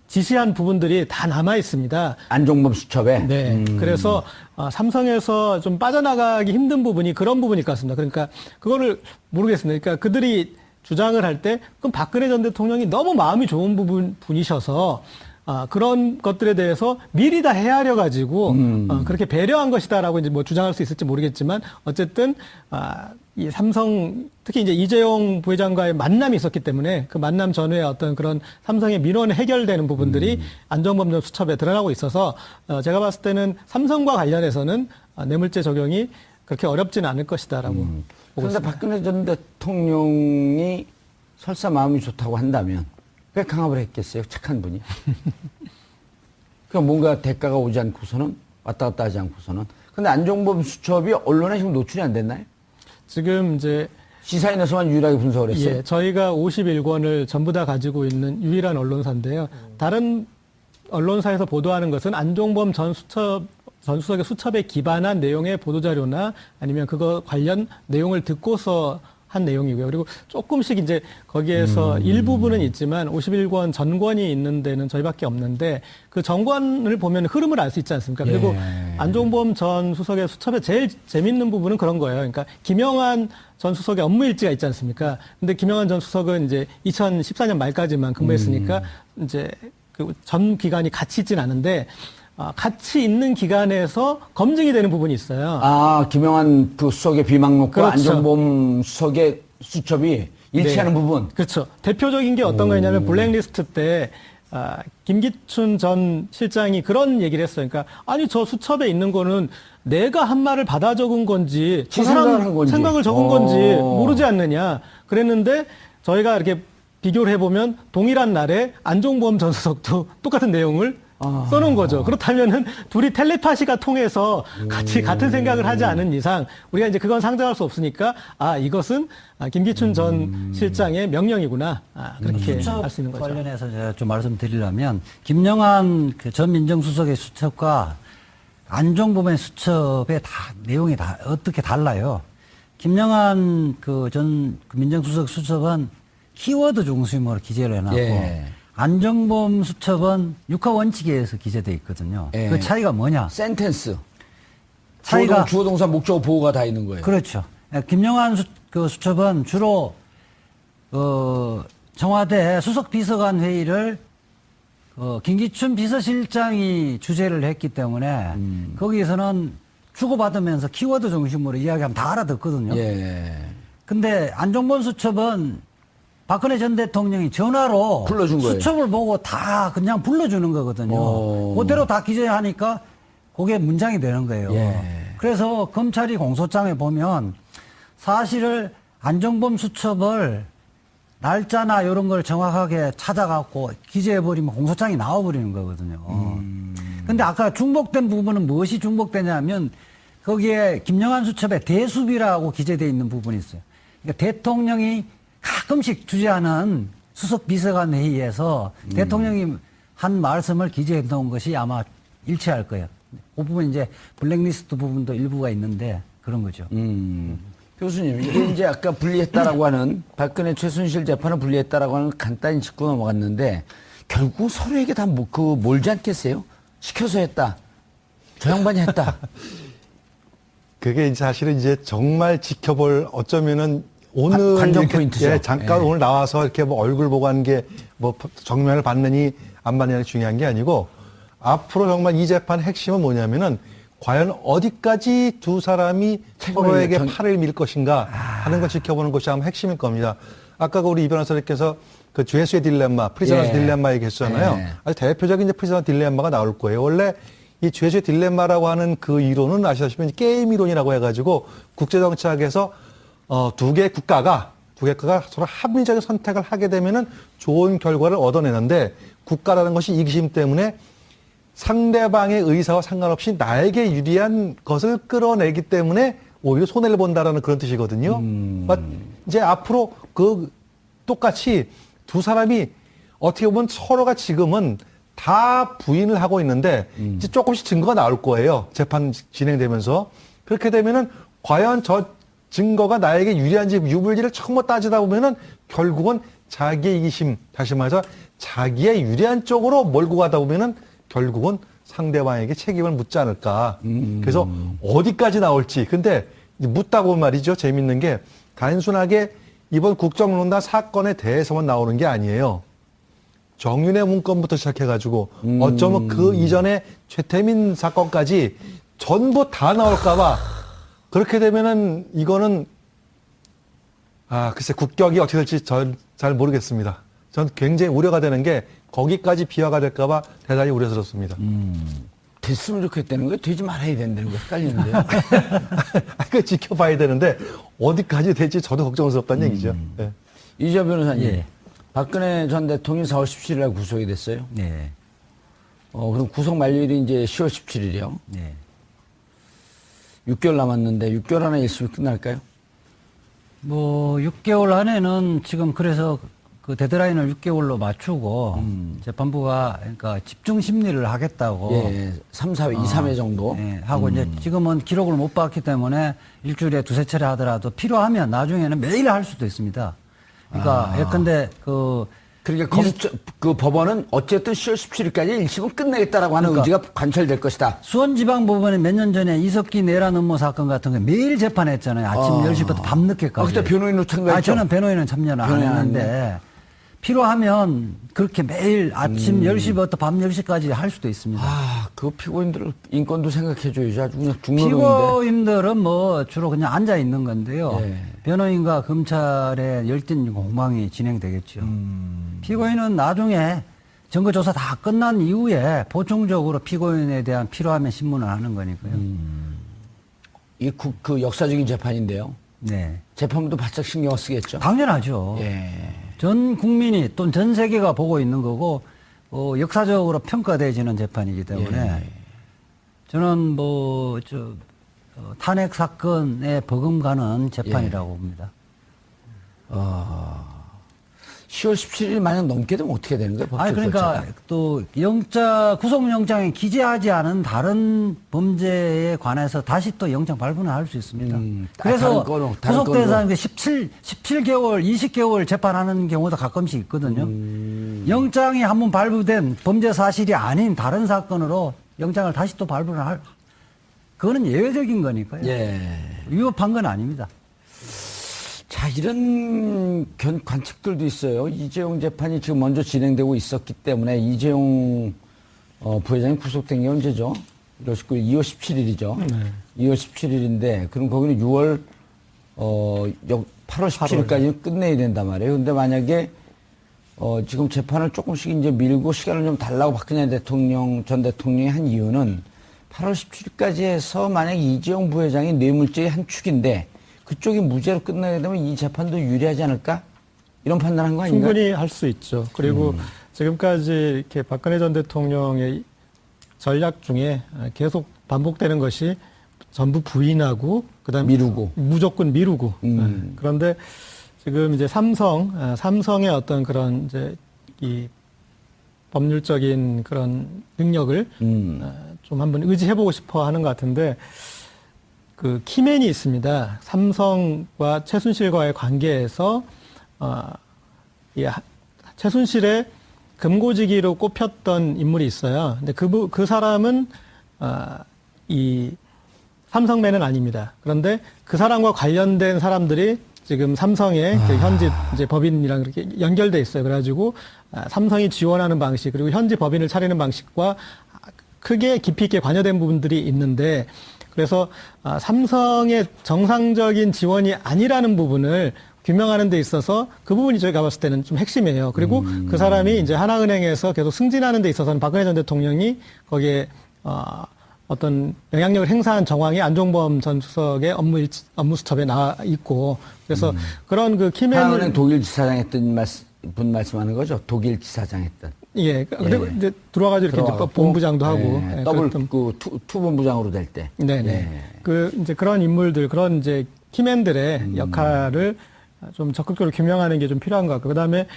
지시한 부분들이 다 남아 있습니다. 안종범 수첩에. 네. 그래서 삼성에서 좀 빠져나가기 힘든 부분이 그런 부분일 것 같습니다. 그러니까 그거를 모르겠습니다. 그러니까 그들이 주장을 할 때 그럼 박근혜 전 대통령이 너무 마음이 좋은 분이셔서 그런 것들에 대해서 미리 다 헤아려 가지고 그렇게 배려한 것이다라고 이제 뭐 주장할 수 있을지 모르겠지만 어쨌든 이 삼성 특히 이제 이재용 부회장과의 만남이 있었기 때문에 그 만남 전후에 어떤 그런 삼성의 민원이 해결되는 부분들이 안종범 전 수첩에 드러나고 있어서 제가 봤을 때는 삼성과 관련해서는 뇌물죄 적용이 그렇게 어렵지는 않을 것이다라고 보고 그런데 있습니다. 박근혜 전 대통령이 설사 마음이 좋다고 한다면 왜 강압을 했겠어요? 착한 분이. 그러니까 뭔가 대가가 오지 않고서는 왔다 갔다 하지 않고서는. 근데 안종범 수첩이 언론에 지금 노출이 안 됐나요? 지금 이제 시사인에서만 유일하게 분석을 했어요. 예, 저희가 51권을 전부 다 가지고 있는 유일한 언론사인데요. 다른 언론사에서 보도하는 것은 안종범 전 수석의 수첩에 기반한 내용의 보도자료나 아니면 그거 관련 내용을 듣고서 한 내용이고요. 그리고 조금씩 이제 거기에서 일부분은 있지만 51권 전권이 있는 데는 저희밖에 없는데 그 전권을 보면 흐름을 알 수 있지 않습니까? 그리고 안종범 전 수석의 수첩에 제일 재밌는 부분은 그런 거예요. 그러니까 김영환 전 수석의 업무 일지가 있지 않습니까? 근데 김영환 전 수석은 이제 2014년 말까지만 근무했으니까 이제 그 전 기간이 같이 있진 않은데 같이 있는 기간에서 검증이 되는 부분이 있어요. 김영환 그 수석의 비망록과 그렇죠. 안종범 수석의 수첩이 일치하는 네. 부분. 그렇죠. 대표적인 게 어떤 거냐면 블랙리스트 때 김기춘 전 실장이 그런 얘기를 했어요. 그러니까 아니 저 수첩에 있는 거는 내가 한 말을 받아 적은 건지 저 생각을 한 건지. 생각을 적은 건지 모르지 않느냐 그랬는데 저희가 이렇게 비교를 해보면 동일한 날에 안종범 전 수석도 똑같은 내용을 써놓은 거죠. 그렇다면은 둘이 텔레파시가 통해서 같은 생각을 하지 않은 이상 우리가 이제 그건 상정할 수 없으니까 이것은 김기춘 전 실장의 명령이구나. 그렇게 할 수 있는 거죠. 관련해서 제가 좀 말씀드리려면 김영환 그 전 민정수석의 수첩과 안종범의 수첩의 내용이 다 어떻게 달라요. 김영환 그 전 민정수석 수첩은 키워드 중심으로 기재를 해놨고 예. 안종범 수첩은 육하 원칙에 의해서 기재되어 있거든요. 예. 그 차이가 뭐냐? 센텐스. 차이가 주어 동사 목적어 보호가 다 있는 거예요. 그렇죠. 김영환 그 수첩은 주로 청와대 수석 비서관 회의를 김기춘 비서실장이 주재를 했기 때문에 거기에서는 주고받으면서 키워드 중심으로 이야기하면 다 알아듣거든요. 예. 근데 안종범 수첩은 박근혜 전 대통령이 전화로 불러준 거예요. 수첩을 보고 다 그냥 불러주는 거거든요. 그대로 다 기재하니까 그게 문장이 되는 거예요. 예. 그래서 검찰이 공소장에 보면 사실을 안종범 수첩을 날짜나 이런 걸 정확하게 찾아갖고 기재해버리면 공소장이 나와버리는 거거든요. 근데 아까 중복된 부분은 무엇이 중복되냐면 거기에 김영환 수첩에 대수비라고 기재되어 있는 부분이 있어요. 그러니까 대통령이 가끔씩 주재하는 수석 비서관 회의에서 대통령이 한 말씀을 기재해 놓은 것이 아마 일치할 거예요. 그 부분 이제 블랙리스트 부분도 일부가 있는데 그런 거죠. 교수님, 이게 이제 아까 분리했다라고 하는 박근혜 최순실 재판을 분리했다라고 하는 간단히 짚고 넘어갔는데 결국 서로에게 다 몰지 않겠어요? 시켜서 했다. 저 양반이 했다. 그게 사실은 이제 정말 지켜볼 어쩌면은 오늘 관전 이렇게, 포인트죠. 잠깐 예. 오늘 나와서 이렇게 뭐 얼굴 보고 하는 게 뭐 정면을 받느니 안 받느냐가 중요한 게 아니고 앞으로 정말 이 재판 핵심은 뭐냐면은 과연 어디까지 두 사람이 서로에게 팔을 밀 것인가 하는 걸 지켜보는 것이 아마 핵심일 겁니다. 아까 우리 이 변호사님께서 그 죄수의 딜레마, 프리저너스 딜레마 얘기했잖아요. 예. 아주 대표적인 이제 프리저너 딜레마가 나올 거예요. 원래 이 죄수의 딜레마라고 하는 그 이론은 아시다시피 게임 이론이라고 해가지고 국제정치학에서 두 개의 국가가 서로 합리적인 선택을 하게 되면은 좋은 결과를 얻어내는데 국가라는 것이 이기심 때문에 상대방의 의사와 상관없이 나에게 유리한 것을 끌어내기 때문에 오히려 손해를 본다라는 그런 뜻이거든요. 이제 앞으로 똑같이 두 사람이 어떻게 보면 서로가 지금은 다 부인을 하고 있는데 이제 조금씩 증거가 나올 거예요. 재판 진행되면서. 그렇게 되면은 과연 저 증거가 나에게 유리한지 유불리를 처음 따지다 보면은 결국은 자기의 이기심, 다시 말해서 자기의 유리한 쪽으로 몰고 가다 보면은 결국은 상대방에게 책임을 묻지 않을까. 그래서 어디까지 나올지. 근데 묻다고 말이죠. 재밌는 게 단순하게 이번 국정농단 사건에 대해서만 나오는 게 아니에요. 정윤회 문건부터 시작해가지고 어쩌면 그 이전에 최태민 사건까지 전부 다 나올까봐 그렇게 되면은 이거는 글쎄 국격이 어떻게 될지 전 잘 모르겠습니다. 전 굉장히 우려가 되는 게 거기까지 비화가 될까봐 대단히 우려스럽습니다. 됐으면 좋겠다는 거예요? 되지 말아야 된다는 거예요? 헷갈리는데요. 그 지켜봐야 되는데 어디까지 될지 저도 걱정스럽다는 얘기죠. 네. 이재 변호사님, 예. 박근혜 전 대통령이 4월 17일 날 구속이 됐어요. 네. 그럼 구속 만료일이 이제 10월 17일이요. 네. 6개월 남았는데 6개월 안에 1심이 끝날까요? 뭐 6개월 안에는 지금 그래서 그 데드라인을 6개월로 맞추고 재판부가 그러니까 집중 심리를 하겠다고 예, 3, 4회, 2, 3회 정도. 예, 하고 이제 지금은 기록을 못 봤기 때문에 일주일에 두세 차례 하더라도 필요하면 나중에는 매일 할 수도 있습니다. 그러니까 예컨대 그러니까 그 법원은 어쨌든 10월 17일까지 1심은 끝내겠다라고 하는 그러니까 의지가 관철될 것이다. 수원지방법원에 몇 년 전에 이석기 내란 음모 사건 같은 거 매일 재판했잖아요. 아침 10시부터 밤늦게까지. 그때 변호인으로 참가했죠? 저는 변호인은 참여는 안 변호인 했는데 필요하면 그렇게 매일 아침 10시부터 밤 10시까지 할 수도 있습니다. 그 피고인들 인권도 생각해줘야지. 아주 그냥 죽는 놈인데. 피고인들은 뭐 주로 그냥 앉아 있는 건데요. 예. 변호인과 검찰의 열띤 공방이 진행되겠죠. 피고인은 나중에 증거조사 다 끝난 이후에 보충적으로 피고인에 대한 필요하면 신문을 하는 거니까요. 이게 그 역사적인 재판인데요. 네. 재판부도 바짝 신경을 쓰겠죠. 당연하죠. 예. 전 국민이 또는 전 세계가 보고 있는 거고 역사적으로 평가되어지는 재판이기 때문에 예. 저는 탄핵 사건에 버금가는 재판이라고 봅니다. 10월 17일 만약 넘게 되면 어떻게 되는 거예요? 법적 그러니까 절차가? 또 구속영장에 기재하지 않은 다른 범죄에 관해서 다시 또 영장 발부는 할 수 있습니다. 그래서 다른 구속된 건으로. 사람이 17개월, 20개월 재판하는 경우도 가끔씩 있거든요. 영장이 한번 발부된 범죄 사실이 아닌 다른 사건으로 영장을 다시 또 발부를 그거는 예외적인 거니까요. 예. 위법한 건 아닙니다. 자, 이런 관측들도 있어요. 이재용 재판이 지금 먼저 진행되고 있었기 때문에 이재용 부회장이 구속된 게 언제죠? 2월 17일이죠. 네. 2월 17일인데, 그럼 거기는 8월 17일까지는 끝내야 된단 말이에요. 근데 만약에 지금 재판을 조금씩 이제 밀고 시간을 좀 달라고 박근혜 전 대통령이 한 이유는 8월 17일까지 해서 만약 이재용 부회장이 뇌물죄의 한 축인데 그쪽이 무죄로 끝나게 되면 이 재판도 유리하지 않을까? 이런 판단한 거 아닌가요? 충분히 할 수 있죠. 그리고 지금까지 이렇게 박근혜 전 대통령의 전략 중에 계속 반복되는 것이 전부 부인하고 그다음에 미루고. 무조건 미루고. 그런데 지금 이제 삼성의 어떤 그런 이제 이 법률적인 그런 능력을 좀 한번 의지해보고 싶어 하는 것 같은데 그 키맨이 있습니다. 삼성과 최순실과의 관계에서 최순실의 금고지기로 꼽혔던 인물이 있어요. 근데 그 사람은 이 삼성맨은 아닙니다. 그런데 그 사람과 관련된 사람들이 지금 삼성의 그 현지 이제 법인이랑 이렇게 연결돼 있어요. 그래가지고 삼성이 지원하는 방식 그리고 현지 법인을 차리는 방식과 크게 깊이 있게 관여된 부분들이 있는데 그래서 삼성의 정상적인 지원이 아니라는 부분을 규명하는 데 있어서 그 부분이 저희가 봤을 때는 좀 핵심이에요. 그리고 그 사람이 이제 하나은행에서 계속 승진하는 데 있어서는 박근혜 전 대통령이 거기에 어떤 영향력을 행사한 정황이 안종범 전 수석의 업무 수첩에 나와 있고 그래서 그런 그 키맨을 하나은행 독일 지사장 했던 분 말씀하는 거죠? 독일 지사장 했던. 예. 그리고 이제 들어와가지고 이렇게 이제 본부장도 하고. 예, 더블 투 본부장으로 될 때. 네네. 예. 이제 그런 인물들, 그런 이제 키맨들의 역할을 좀 적극적으로 규명하는 게 좀 필요한 것 같고. 그 다음에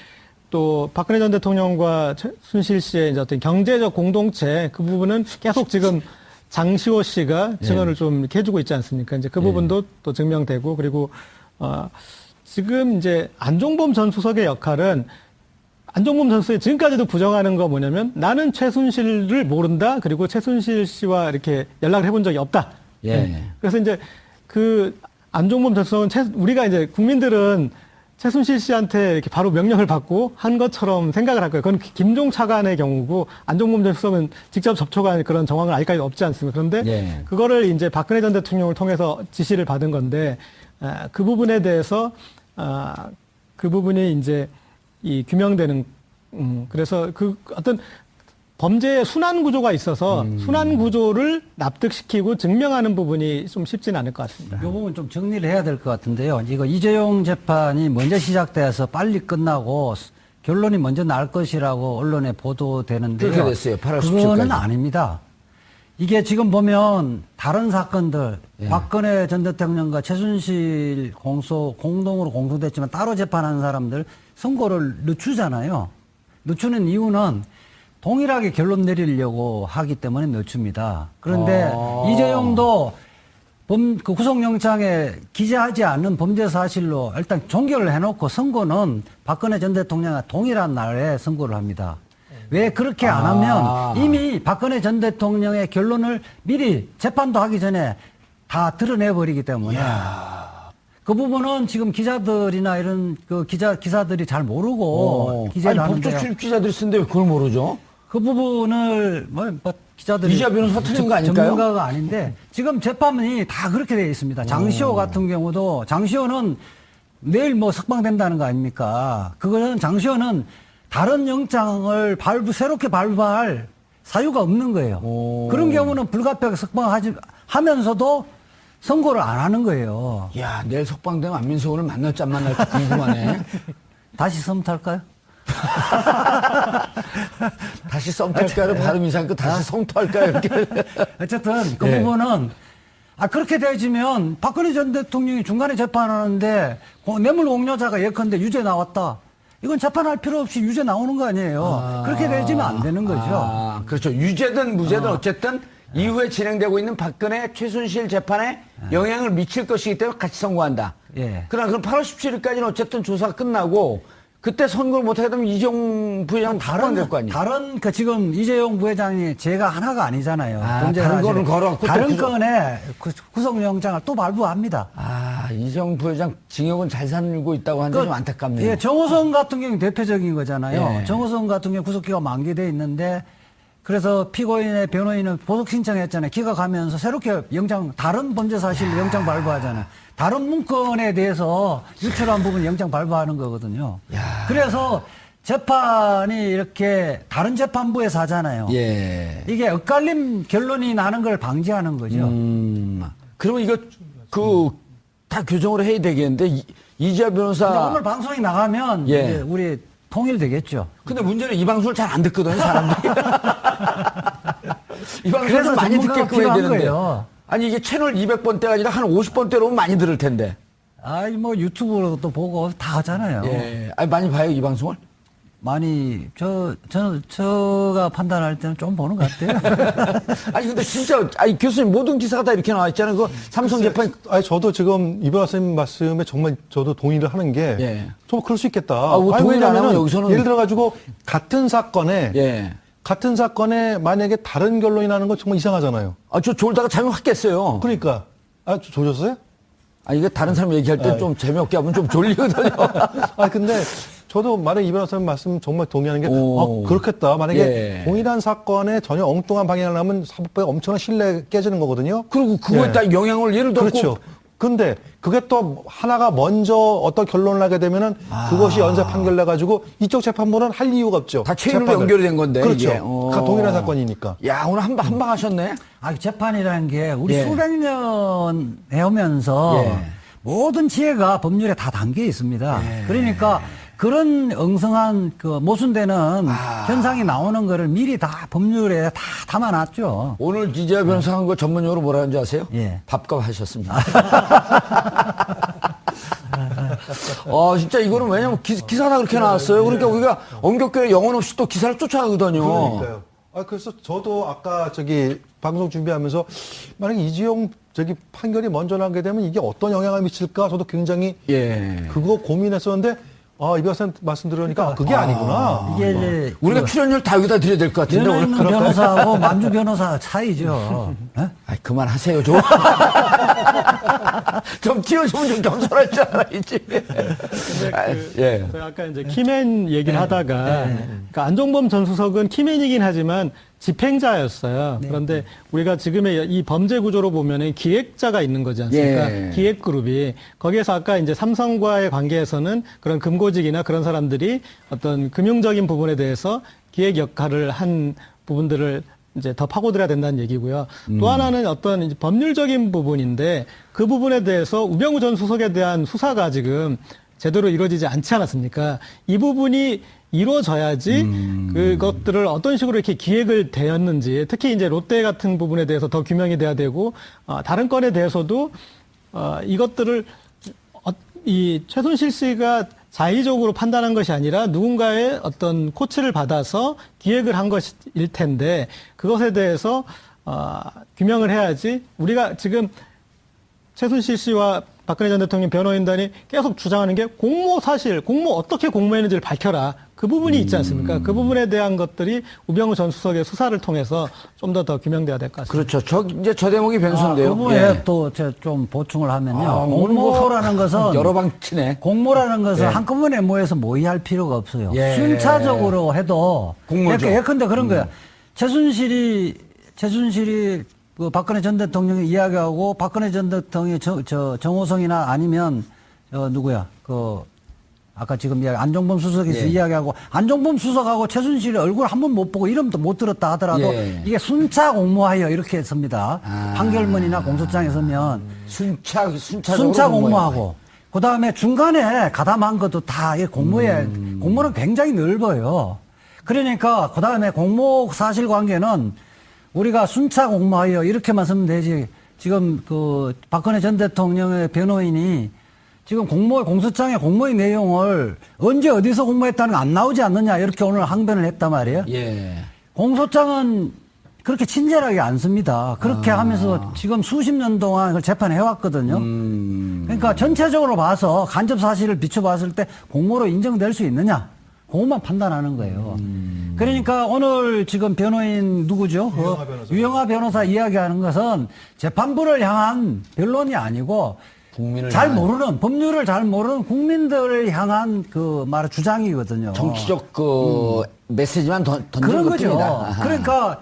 또 박근혜 전 대통령과 최순실 씨의 이제 어떤 경제적 공동체 그 부분은 계속 지금 장시호 씨가 증언을 좀 이렇게 해주고 있지 않습니까? 이제 그 부분도 또 증명되고 그리고, 지금 이제 안종범 전 수석의 역할은 안종범 전 수석이 지금까지도 부정하는 거 뭐냐면 나는 최순실을 모른다. 그리고 최순실 씨와 이렇게 연락을 해본 적이 없다. 예. 그래서 이제 그 안종범 전 수석은 우리가 이제 국민들은 최순실 씨한테 이렇게 바로 명령을 받고 한 것처럼 생각을 할 거예요. 그건 김종 차관의 경우고 안종범 전 수석은 직접 접촉한 그런 정황은 아직까지 없지 않습니다. 그런데 예. 그거를 이제 박근혜 전 대통령을 통해서 지시를 받은 건데 그 부분에 대해서 그 부분이 이제 이 규명되는 그래서 그 어떤 범죄의 순환 구조가 있어서 순환 구조를 납득시키고 증명하는 부분이 좀 쉽지는 않을 것 같습니다. 이 부분 좀 정리를 해야 될 것 같은데요. 이거 이재용 재판이 먼저 시작돼서 빨리 끝나고 결론이 먼저 날 것이라고 언론에 보도되는데요. 그렇게 됐어요. 8월 17일까지. 그거는 아닙니다. 이게 지금 보면 다른 사건들 예. 박근혜 전 대통령과 최순실 공동으로 공소됐지만 따로 재판하는 사람들 선고를 늦추잖아요. 늦추는 이유는 동일하게 결론 내리려고 하기 때문에 늦춥니다. 그런데 이재용도 그 구속영장에 기재하지 않는 범죄 사실로 일단 종결을 해놓고 선고는 박근혜 전 대통령과 동일한 날에 선고를 합니다. 왜 그렇게 안 하면 이미 박근혜 전 대통령의 결론을 미리 재판도 하기 전에 다 드러내버리기 때문에 그 부분은 지금 기자들이나 이런 그 기사들이 잘 모르고 기재를 아니, 하는데요. 법조 출입 기자들이 쓰는데 왜 그걸 모르죠? 그 부분을 뭐 기자들이 이재화 변호사 틀린 거 아닐까요? 전문가가 아닌데 지금 재판이 다 그렇게 되어 있습니다. 장시호 같은 경우도 장시호는 내일 뭐 석방된다는 거 아닙니까? 그거는 장시호는 다른 영장을 새롭게 발부할 사유가 없는 거예요. 그런 경우는 불가피하게 석방하면서도 선고를 안 하는 거예요. 야, 내일 석방되면 안민석 오늘 만날지 안 만날지 궁금하네. 다시 썸 탈까요? 다시 썸 탈까요? 발음 이상하니까 다시 성토할까요? 이렇게. 어쨌든 그 예. 부분은 그렇게 되어지면 박근혜 전 대통령이 중간에 재판하는데 뇌물 공여자가 예컨대 유죄 나왔다. 이건 재판할 필요 없이 유죄 나오는 거 아니에요. 그렇게 되어지면 안 되는 거죠. 그렇죠. 유죄든 무죄든 어쨌든 이후에 진행되고 있는 박근혜 최순실 재판에 영향을 미칠 것이기 때문에 같이 선고한다. 예. 그럼 8월 17일까지는 어쨌든 조사가 끝나고 그때 선고를 못하게 되면 이재용 부회장은 다른 거 아니에요? 다른 지금 이재용 부회장이 죄가 하나가 아니잖아요. 다른 사실은. 거는 걸어갖고 다른 또 건에 구속영장을 또 발부합니다. 이재용 부회장 징역은 잘 살고 있다고 하는데 좀 안타깝네요. 예, 정호성 같은 경우 대표적인 거잖아요. 예. 정호성 같은 경우 구속기가 만기돼 있는데 그래서 피고인의 변호인은 보석 신청했잖아요. 기각하면서 새롭게 다른 범죄 사실로 영장 발부하잖아요. 다른 문건에 대해서 유출한 부분 영장 발부하는 거거든요. 그래서 재판이 이렇게 다른 재판부에서 하잖아요. 예. 이게 엇갈림 결론이 나는 걸 방지하는 거죠. 그러면 이거 다 교정을 해야 되겠는데 이재화 근데 변호사. 오늘 방송이 나가면 예. 이제 우리 통일되겠죠. 근데 문제는 이 방송을 잘 안 듣거든요, 사람들이. 이 방송을 그래서 좀 많이 전문가가 듣게끔 해야 필요한 되는데. 거예요. 아니 이게 채널 200번대가 아니라 한 50번대로 오면 많이 들을 텐데. 뭐 유튜브로도 보고 다 하잖아요. 예. 아니 많이 봐요, 이 방송을? 많이 저가 판단할 때는 좀 보는 것 같아요. 아니 근데 진짜 교수님 모든 기사가 다 이렇게 나와 있잖아요. 그 삼성 재판. 저도 지금 이 변호사님 말씀에 정말 저도 동의를 하는 게 예. 좀 그럴 수 있겠다. 뭐 동의를 안 하면 여기서는 예를 들어 가지고 같은 사건에 만약에 다른 결론이 나는 건 정말 이상하잖아요. 저 졸다가 잠이 확 깼어요. 그러니까 조졌어요? 이게 다른 사람 얘기할 때 좀 재미없게 하면 좀 졸리거든요. 근데 저도 만약에 이 변호사님 말씀 정말 동의하는 게 그렇겠다. 만약에 예. 동일한 사건에 전혀 엉뚱한 방향을 하면 사법부에 엄청난 신뢰 깨지는 거거든요. 그리고 그거에 예. 따라 영향을 예를 들어. 그렇죠. 근데 그게 또 하나가 먼저 어떤 결론을 하게 되면은 그것이 연쇄 판결내 가지고 이쪽 재판부는 할 이유가 없죠. 다 체인으로 재판을. 연결이 된 건데. 그렇죠. 이게. 다 동일한 사건이니까. 야, 오늘 한 방 하셨네. 재판이라는 게 우리 예. 수백 년 해오면서 예. 모든 지혜가 법률에 다 담겨 있습니다. 그러니까 그런 엉성한 모순되는 현상이 나오는 거를 미리 다 법률에 다 담아놨죠. 오늘 이재화 변호사 한 거 전문용어로 뭐라 하는지 아세요? 예. 밥값 하셨습니다. 진짜 이거는 왜냐면 기사가 그렇게 나왔어요. 그러니까 우리가 엄격하게 영혼 없이 또 기사를 쫓아가거든요. 그러니까요. 그래서 저도 아까 방송 준비하면서 만약에 이재용 판결이 먼저 나게 되면 이게 어떤 영향을 미칠까 저도 굉장히 예. 그거 고민했었는데 이 박사님 말씀 들으니까 그게 아니구나. 이게 이제 우리가 출연료를 다 여기다 드려야 될 것 같은데. 연어 오늘. 있는 변호사하고 만주 변호사 차이죠. 예? 그만하세요, 좀. 좀 띄워주면 좀 겸손할 줄 알아야지. 예. 저희 아까 이제 키맨 얘기를 하다가 그러니까 안종범 전 수석은 키맨이긴 하지만 집행자였어요. 그런데 우리가 지금의 이 범죄 구조로 보면은 기획자가 있는 거지 않습니까? 예. 기획그룹이 거기에서 아까 이제 삼성과의 관계에서는 그런 금고직이나 그런 사람들이 어떤 금융적인 부분에 대해서 기획 역할을 한 부분들을 이제 더 파고들어야 된다는 얘기고요. 또 하나는 어떤 이제 법률적인 부분인데 그 부분에 대해서 우병우 전 수석에 대한 수사가 지금 제대로 이루어지지 않지 않았습니까? 이 부분이 이루어져야지 그것들을 어떤 식으로 이렇게 기획을 대었는지 특히 이제 롯데 같은 부분에 대해서 더 규명이 돼야 되고 다른 건에 대해서도 이것들을 이 최순실 씨가 자의적으로 판단한 것이 아니라 누군가의 어떤 코치를 받아서 기획을 한 것일 텐데 그것에 대해서 규명을 해야지 우리가 지금 최순실 씨와 박근혜 전 대통령 변호인단이 계속 주장하는 게 공모 어떻게 공모했는지를 밝혀라. 그 부분이 있지 않습니까? 그 부분에 대한 것들이 우병우 전 수석의 수사를 통해서 좀 더 규명돼야 될 것 같습니다. 그렇죠. 이제 저 대목이 변수인데요. 그 부분에 또 제가 좀 보충을 하면요. 공모라는 것은 여러 방 치네. 공모라는 것은 한꺼번에 모여서 모의할 필요가 없어요. 예. 순차적으로 해도 공모죠. 예컨대 그런 거야. 최순실이 그 박근혜 전 대통령이 이야기하고 박근혜 전 대통령이 정호성이나 아니면 누구야 아까 지금 이야기 안종범 수석에서 이야기하고 안종범 수석하고 최순실이 얼굴 한 번 못 보고 이름도 못 들었다 하더라도 이게 순차 공모하여 이렇게 했습니다. 판결문이나 공소장에 서면 순차 공모하고 그 다음에 중간에 가담한 것도 다 공모는 굉장히 넓어요. 그러니까 그 다음에 공모 사실관계는 우리가 순차 공모하여 이렇게만 쓰면 되지. 지금 박근혜 전 대통령의 변호인이 지금 공소장의 공모의 내용을 언제 어디서 공모했다는 거 안 나오지 않느냐 이렇게 오늘 항변을 했단 말이에요. 예. 공소장은 그렇게 친절하게 안 씁니다. 그렇게 하면서 지금 수십 년 동안 그걸 재판해 왔거든요. 그러니까 전체적으로 봐서 간접 사실을 비춰봤을 때 공모로 인정될 수 있느냐. 그것만 판단하는 거예요. 그러니까 오늘 지금 변호인 누구죠? 유영하 변호사 이야기하는 것은 재판부를 향한 변론이 아니고 법률을 잘 모르는 국민들을 향한 주장이거든요. 정치적 메시지만 던진 그런 것뿐이다. 거죠. 그러니까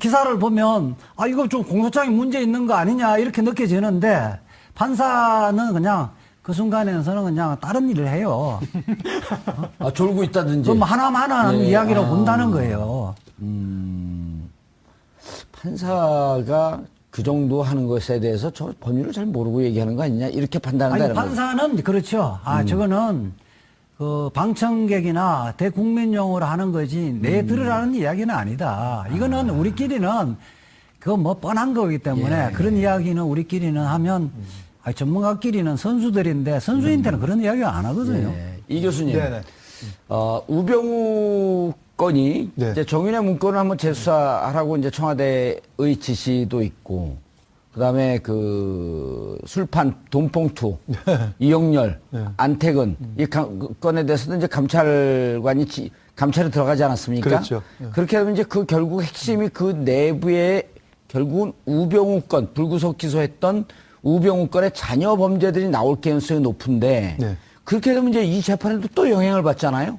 기사를 보면 이거 좀 공소장에 문제 있는 거 아니냐 이렇게 느껴지는데 판사는 그냥 그 순간에서는 그냥 다른 일을 해요. 졸고 있다든지. 그럼 하나하나 이야기로 본다는 거예요. 판사가 그 정도 하는 것에 대해서 저 법률을 잘 모르고 얘기하는 거 아니냐 이렇게 판단한다는 거죠. 판사는 그렇죠. 저거는 방청객이나 대국민용으로 하는 거지 내 들으라는 이야기는 아니다. 이거는 우리끼리는 뻔한 거기 때문에 그런 이야기는 우리끼리는 하면 전문가끼리는 선수들인데 선수인한테는 그런 이야기 안 하거든요. 이 교수님, 네네. 우병우 건이 네. 이제 정윤의 문건을 한번 재수사하라고 이제 청와대의 지시도 있고, 그다음에 술판 돈봉투, 이영렬, 안택은 이 건에 대해서도 이제 감찰이 들어가지 않았습니까? 그렇죠. 그렇게 하면 이제 결국 핵심이 그 내부에 결국은 우병우 건 불구속 기소했던 우병우 건의 자녀 범죄들이 나올 가능성이 높은데 그렇게 되면 이제 이 재판에도 또 영향을 받잖아요.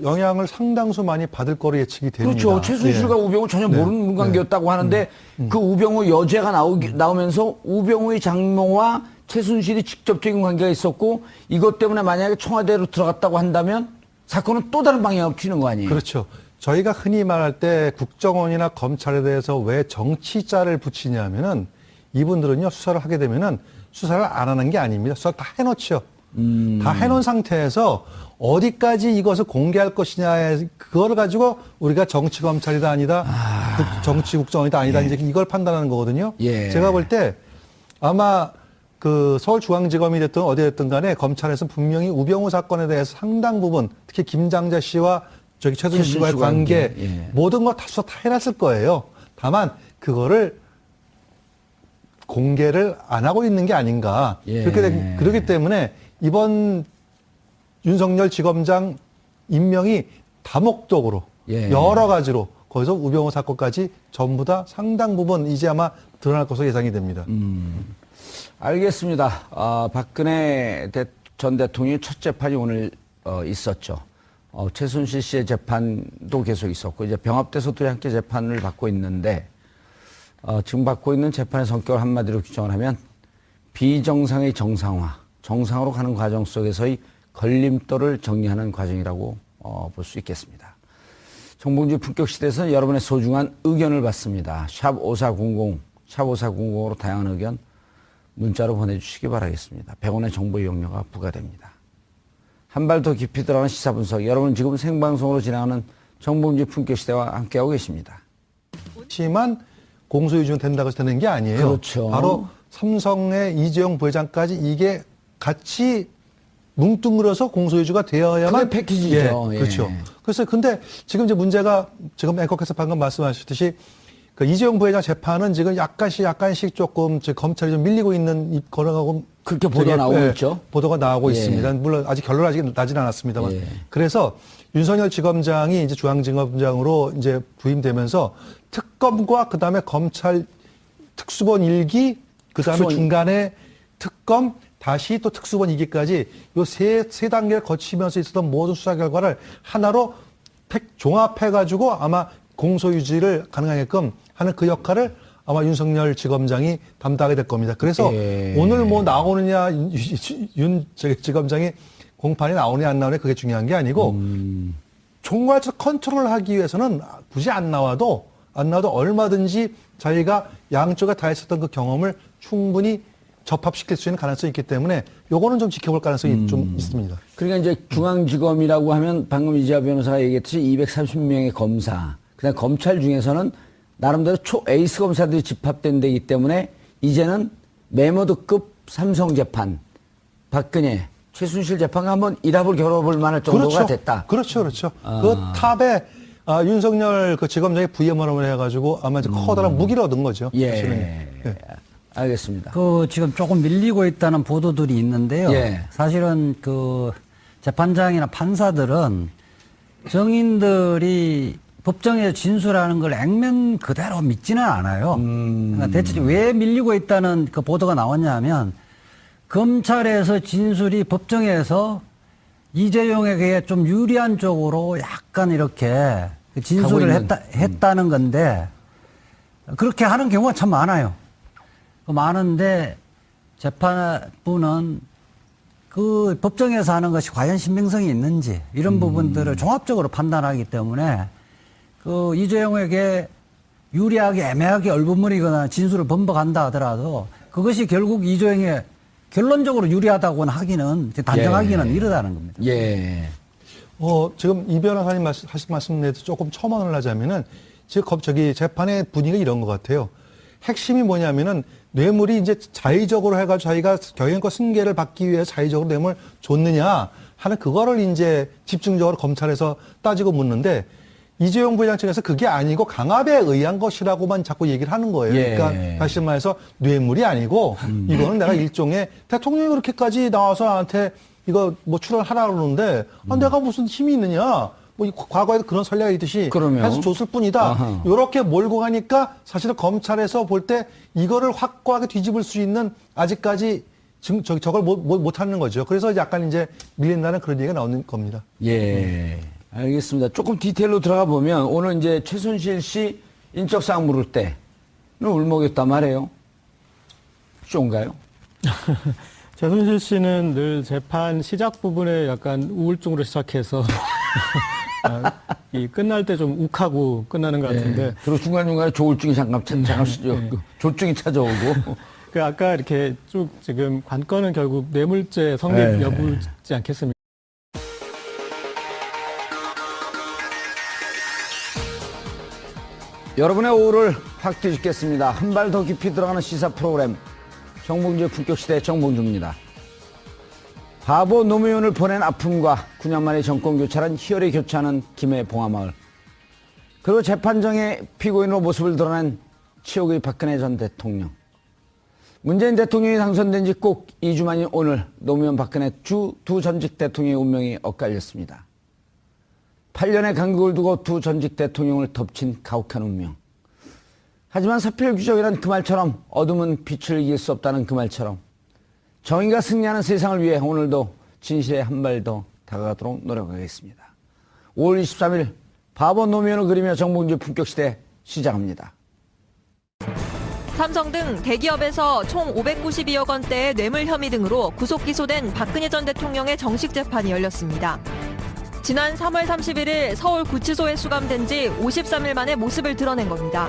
영향을 상당수 많이 받을 거로 예측이 됩니다. 그렇죠. 최순실과 우병우 전혀 모르는 관계였다고 하는데 그 우병우 여죄가 나오면서 우병우의 장모와 최순실이 직접적인 관계가 있었고 이것 때문에 만약에 청와대로 들어갔다고 한다면 사건은 또 다른 방향으로 튀는 거 아니에요? 그렇죠. 저희가 흔히 말할 때 국정원이나 검찰에 대해서 왜 정치자를 붙이냐면은 이분들은요 수사를 하게 되면은 수사를 안 하는 게 아닙니다. 수사를 다 해놓죠. 다 해놓은 상태에서 어디까지 이것을 공개할 것이냐 그걸 가지고 우리가 정치 검찰이다 아니다, 정치 국정원이다 아니다 이제 이걸 판단하는 거거든요. 제가 볼 때 아마 서울중앙지검이 됐든 어디 됐든 간에 검찰에서 분명히 우병우 사건에 대해서 상당 부분 특히 김장자 씨와 저기 최순실 씨와의 관계 예. 모든 거 다 수사 다 해놨을 거예요. 다만 그거를 공개를 안 하고 있는 게 아닌가. 예. 그렇기 때문에 이번 윤석열 지검장 임명이 다목적으로 예. 여러 가지로 거기서 우병우 사건까지 전부 다 상당 부분 이제 아마 드러날 것으로 예상이 됩니다. 알겠습니다. 박근혜 전 대통령의 첫 재판이 오늘 있었죠. 최순실 씨의 재판도 계속 있었고 이제 병합돼서도 함께 재판을 받고 있는데 지금 받고 있는 재판의 성격을 한마디로 규정을 하면 비정상의 정상화, 정상으로 가는 과정 속에서의 걸림돌을 정리하는 과정이라고 볼 수 있겠습니다. 정봉주 품격시대에서는 여러분의 소중한 의견을 받습니다. 샵 5400, 샵 5400으로 다양한 의견 문자로 보내주시기 바라겠습니다. 100원의 정보 이용료가 부과됩니다. 한 발 더 깊이 들어가는 시사 분석. 여러분 지금 생방송으로 진행하는 정봉주 품격시대와 함께하고 계십니다. 하지만 공소유지는 된다고 해서 되는 게 아니에요. 그렇죠. 바로 삼성의 이재용 부회장까지 이게 같이 뭉뚱그려서 공소유지가 되어야만 그게 패키지죠. 예, 예. 그렇죠. 그래서 근데 지금 이제 문제가 지금 앵커께서 방금 말씀하셨듯이 그 이재용 부회장 재판은 지금 약간씩 조금 검찰이 좀 밀리고 있는 걸어가고 그렇게 보도가 나오고 있죠. 보도가 나오고 예. 있습니다. 물론 아직 결론 아직 나진 않았습니다만. 예. 그래서 윤석열 지검장이 이제 중앙지검장으로 이제 부임되면서 특검과 그다음에 검찰 특수본 1기 그다음에 특수본- 중간에 특검 다시 또 특수본 2기까지 요 세 단계를 거치면서 있었던 모든 수사 결과를 하나로 종합해가지고 아마 공소유지를 가능하게끔 하는 그 역할을 아마 윤석열 지검장이 담당하게 될 겁니다. 그래서 예. 오늘 뭐 나오느냐 윤 지검장이 공판이 나오느냐 안 나오느냐 그게 중요한 게 아니고 총괄적 컨트롤하기 위해서는 굳이 안 나와도 얼마든지 자기가 양쪽에 다 했었던 그 경험을 충분히 접합시킬 수 있는 가능성이 있기 때문에 요거는 좀 지켜볼 가능성이 좀 있습니다. 그러니까 이제 중앙지검이라고 하면 방금 이재하 변호사가 얘기했듯이 230명의 검사, 그다음 검찰 중에서는 나름대로 에이스 검사들이 집합된 데이기 때문에 이제는 메모드급 삼성 재판, 박근혜, 최순실 재판과 한번 일합을 겨뤄볼 만할 정도가 됐다. 그렇죠. 그 탑에 윤석열 그 지검장이 부임을 해가지고 아마 이제 커다란 무기를 얻은 거죠. 예. 사실은. 예. 알겠습니다. 그 지금 조금 밀리고 있다는 보도들이 있는데요. 예. 사실은 그 재판장이나 판사들은 정인들이 법정에서 진술하는 걸 액면 그대로 믿지는 않아요. 그러니까 대체 왜 밀리고 있다는 그 보도가 나왔냐 하면 검찰에서 진술이 법정에서 이재용에게 좀 유리한 쪽으로 약간 이렇게 진술을 했다는 건데 그렇게 하는 경우가 참 많아요. 많은데 재판부는 그 법정에서 하는 것이 과연 신빙성이 있는지 이런 부분들을 종합적으로 판단하기 때문에 그 이재용에게 유리하게 애매하게 얼버무리거나 진술을 번복한다 하더라도 그것이 결국 이재용에 결론적으로 유리하다고는 하기는 단정하기는 이르다는 겁니다. 예. 지금 이 변호사님 하신 말씀 내에서 조금 첨언을 하자면은 지금 저기 재판의 분위기가 이런 것 같아요. 핵심이 뭐냐면은 뇌물이 이제 자의적으로 해가지고 자기가 경영권 승계를 받기 위해서 자의적으로 뇌물을 줬느냐 하는 그거를 이제 집중적으로 검찰에서 따지고 묻는데 이재용 부회장 측에서 그게 아니고 강압에 의한 것이라고만 자꾸 얘기를 하는 거예요. 예. 그러니까 다시 말해서 뇌물이 아니고 이거는 내가 일종의 대통령이 그렇게까지 나와서 나한테 이거 뭐 출연하라 그러는데 내가 무슨 힘이 있느냐. 뭐 과거에도 그런 설례가 있듯이 그러면. 해서 줬을 뿐이다. 아하. 이렇게 몰고 가니까 사실은 검찰에서 볼 때 이거를 확고하게 뒤집을 수 있는 아직까지 저걸 못하는 거죠. 그래서 약간 이제 밀린다는 그런 얘기가 나오는 겁니다. 예. 알겠습니다. 조금 디테일로 들어가 보면 오늘 이제 최순실 씨 인적사항 물을 때는 울먹였단 말이에요. 쇼인가요? 최순실 씨는 늘 재판 시작 부분에 약간 우울증으로 시작해서 이 끝날 때 좀 욱하고 끝나는 것 같은데. 그리고 중간중간에 조울증이 잠깐씩 조증이 찾아오고. 그 아까 이렇게 쭉 지금 관건은 결국 뇌물죄 성립 여부지 않겠습니까? 여러분의 오후를 확 뒤집겠습니다. 한 발 더 깊이 들어가는 시사 프로그램 정봉주의 품격시대 정봉주입니다. 바보 노무현을 보낸 아픔과 9년 만에 정권 교체란 희열의 교차하는 김해 봉화마을. 그리고 재판정의 피고인으로 모습을 드러낸 치욕의 박근혜 전 대통령. 문재인 대통령이 당선된 지 꼭 2주 만인 오늘 노무현 박근혜 두 전직 대통령의 운명이 엇갈렸습니다. 8년의 간극을 두고 두 전직 대통령을 덮친 가혹한 운명. 하지만 사필규정이란 그 말처럼 어둠은 빛을 이길 수 없다는 그 말처럼 정의가 승리하는 세상을 위해 오늘도 진실에 한 발 더 다가가도록 노력하겠습니다. 5월 23일 바보 노무현을 그리며 정봉주 품격시대 시작합니다. 삼성 등 대기업에서 총 592억 원대의 뇌물 혐의 등으로 구속 기소된 박근혜 전 대통령의 정식 재판이 열렸습니다. 지난 3월 31일 서울구치소에 수감된 지 53일 만에 모습을 드러낸 겁니다.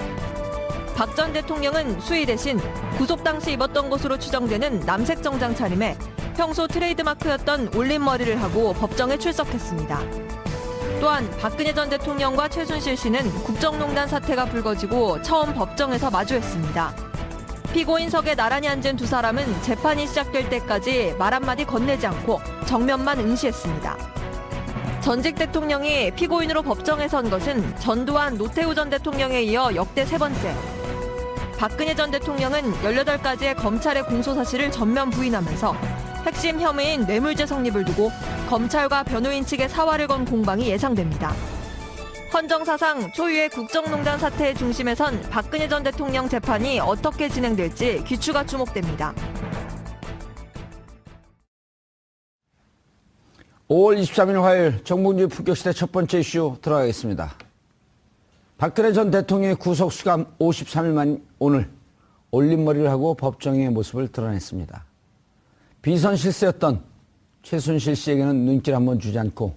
박 전 대통령은 수의 대신 구속 당시 입었던 것으로 추정되는 남색 정장 차림에 평소 트레이드마크였던 올림머리를 하고 법정에 출석했습니다. 또한 박근혜 전 대통령과 최순실 씨는 국정농단 사태가 불거지고 처음 법정에서 마주했습니다. 피고인석에 나란히 앉은 두 사람은 재판이 시작될 때까지 말 한마디 건네지 않고 정면만 응시했습니다. 전직 대통령이 피고인으로 법정에 선 것은 전두환, 노태우 전 대통령에 이어 역대 세 번째. 박근혜 전 대통령은 18가지의 검찰의 공소사실을 전면 부인하면서 핵심 혐의인 뇌물죄 성립을 두고 검찰과 변호인 측의 사활을 건 공방이 예상됩니다. 헌정사상 초유의 국정농단 사태의 중심에 선 박근혜 전 대통령 재판이 어떻게 진행될지 귀추가 주목됩니다. 5월 23일 화요일 정봉주 품격시대 첫 번째 이슈 들어가겠습니다. 박근혜 전 대통령의 구속 수감 53일 만 오늘 올림머리를 하고 법정의 모습을 드러냈습니다. 비선 실세였던 최순실 씨에게는 눈길 한번 주지 않고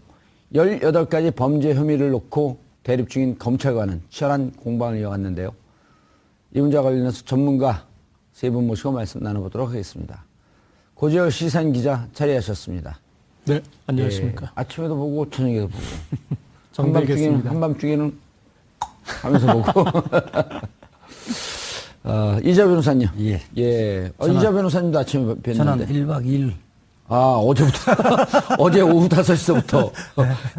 18가지 범죄 혐의를 놓고 대립 중인 검찰과는 치열한 공방을 이어갔는데요. 이 문제와 관련해서 전문가 세 분 모시고 말씀 나눠보도록 하겠습니다. 고재열 시사인 기자 자리하셨습니다. 네, 안녕하십니까. 예, 아침에도 보고 저녁에도 보고 정리하겠습니다. 한밤중에는 하면서 보고 이자 변호사님. 예. 예. 이자 변호사님도 아침에 뵀는데. 저는 1박 2일. 아, 어제부터. 어제 오후 5시부터.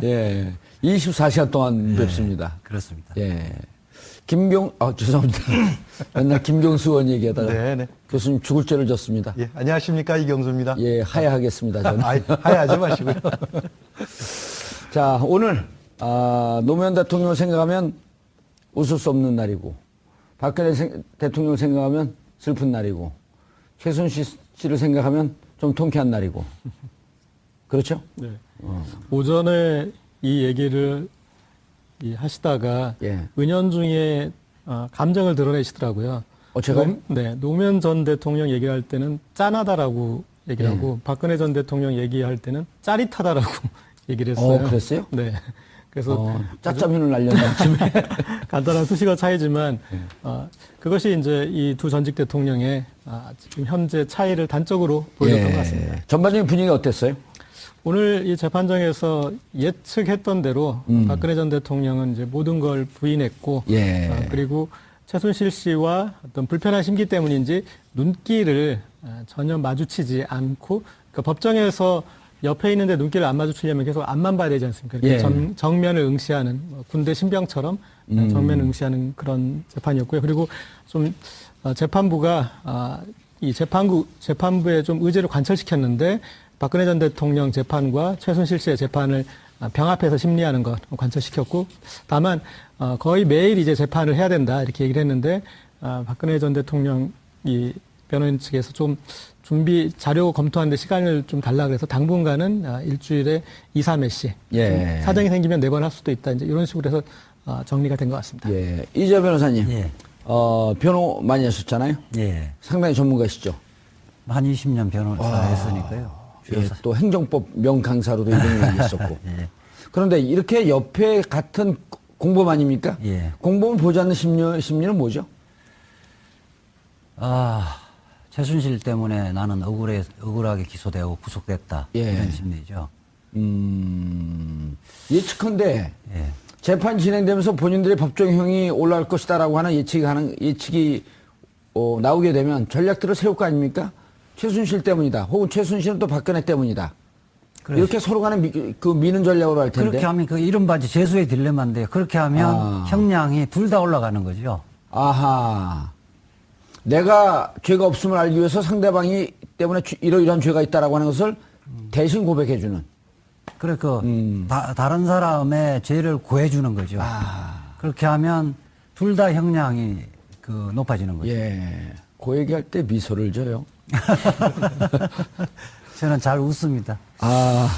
예. 24시간 동안 뵙습니다. 그렇습니다. 예. 죄송합니다. 맨날 김경수 의원 얘기하다가. 네네. 교수님 죽을 죄를 졌습니다. 예, 안녕하십니까. 이경수입니다. 예, 하야하겠습니다. 저는. 하야하지 마시고요. 자, 오늘, 노무현 대통령을 생각하면 웃을 수 없는 날이고, 박근혜 대통령을 생각하면 슬픈 날이고, 최순실 씨를 생각하면 좀 통쾌한 날이고. 그렇죠? 네. 오전에 이 얘기를 하시다가 예. 은연중에 감정을 드러내시더라고요. 제가요? 네, 노무현 전 대통령 얘기할 때는 짠하다라고 얘기를 예. 하고 박근혜 전 대통령 얘기할 때는 짜릿하다라고 얘기를 했어요. 그랬어요? 네. 그래서 짜짜면을 날렸나 아침에. 간단한 수식어 차이지만 그것이 이제 이 두 전직 대통령의 지금 현재 차이를 단적으로 보여줬던 것 같습니다. 전반적인 분위기가 어땠어요? 오늘 이 재판정에서 예측했던 대로 박근혜 전 대통령은 이제 모든 걸 부인했고 예. 그리고 최순실 씨와 어떤 불편한 심기 때문인지 눈길을 전혀 마주치지 않고 그러니까 법정에서 옆에 있는데 눈길을 안 마주치려면 계속 앞만 봐야 되지 않습니까? 이렇게 예. 정면을 응시하는 군대 신병처럼 정면을 응시하는 그런 재판이었고요. 그리고 좀 재판부가 이 재판부의 좀 의제를 관철시켰는데 박근혜 전 대통령 재판과 최순실 씨의 재판을 병합해서 심리하는 것 관철시켰고 다만 거의 매일 이제 재판을 해야 된다 이렇게 얘기를 했는데 박근혜 전 대통령 이 변호인 측에서 좀 준비 자료 검토하는데 시간을 좀 달라 그래서 당분간은 일주일에 2, 3회씩 예. 사정이 생기면 4번 할 수도 있다 이제 이런 식으로 해서 정리가 된 것 같습니다. 예. 이자 변호사님. 예. 변호 많이 하셨잖아요. 예. 상당히 전문가시죠. 한 20년 변호사 했으니까요. 예, 또 행정법 명강사로도 이름을 있었고. 예. 그런데 이렇게 옆에 같은 공범 아닙니까? 예. 공범을 보지 않는 심리는 뭐죠? 최순실 때문에 나는 억울하게 기소되고 구속됐다. 예. 이런 심리죠. 예측컨대 예. 재판 진행되면서 본인들의 법정형이 올라갈 것이다라고 하는 예측이 나오게 되면 전략들을 세울 거 아닙니까? 최순실 때문이다. 혹은 최순실은 또 박근혜 때문이다. 그래서- 이렇게 서로 간에 미는 전략으로 할 텐데. 그렇게 하면 그 이른바 이제 재수의 딜레마인데 그렇게 하면 형량이 둘 다 올라가는 거죠. 아하. 내가 죄가 없음을 알기 위해서 상대방이 때문에 이러이러한 죄가 있다라고 하는 것을 대신 고백해주는. 그래 다른 사람의 죄를 구해주는 거죠. 그렇게 하면 둘 다 형량이 높아지는 거죠. 예. 그 얘기할 때 미소를 줘요. 저는 잘 웃습니다.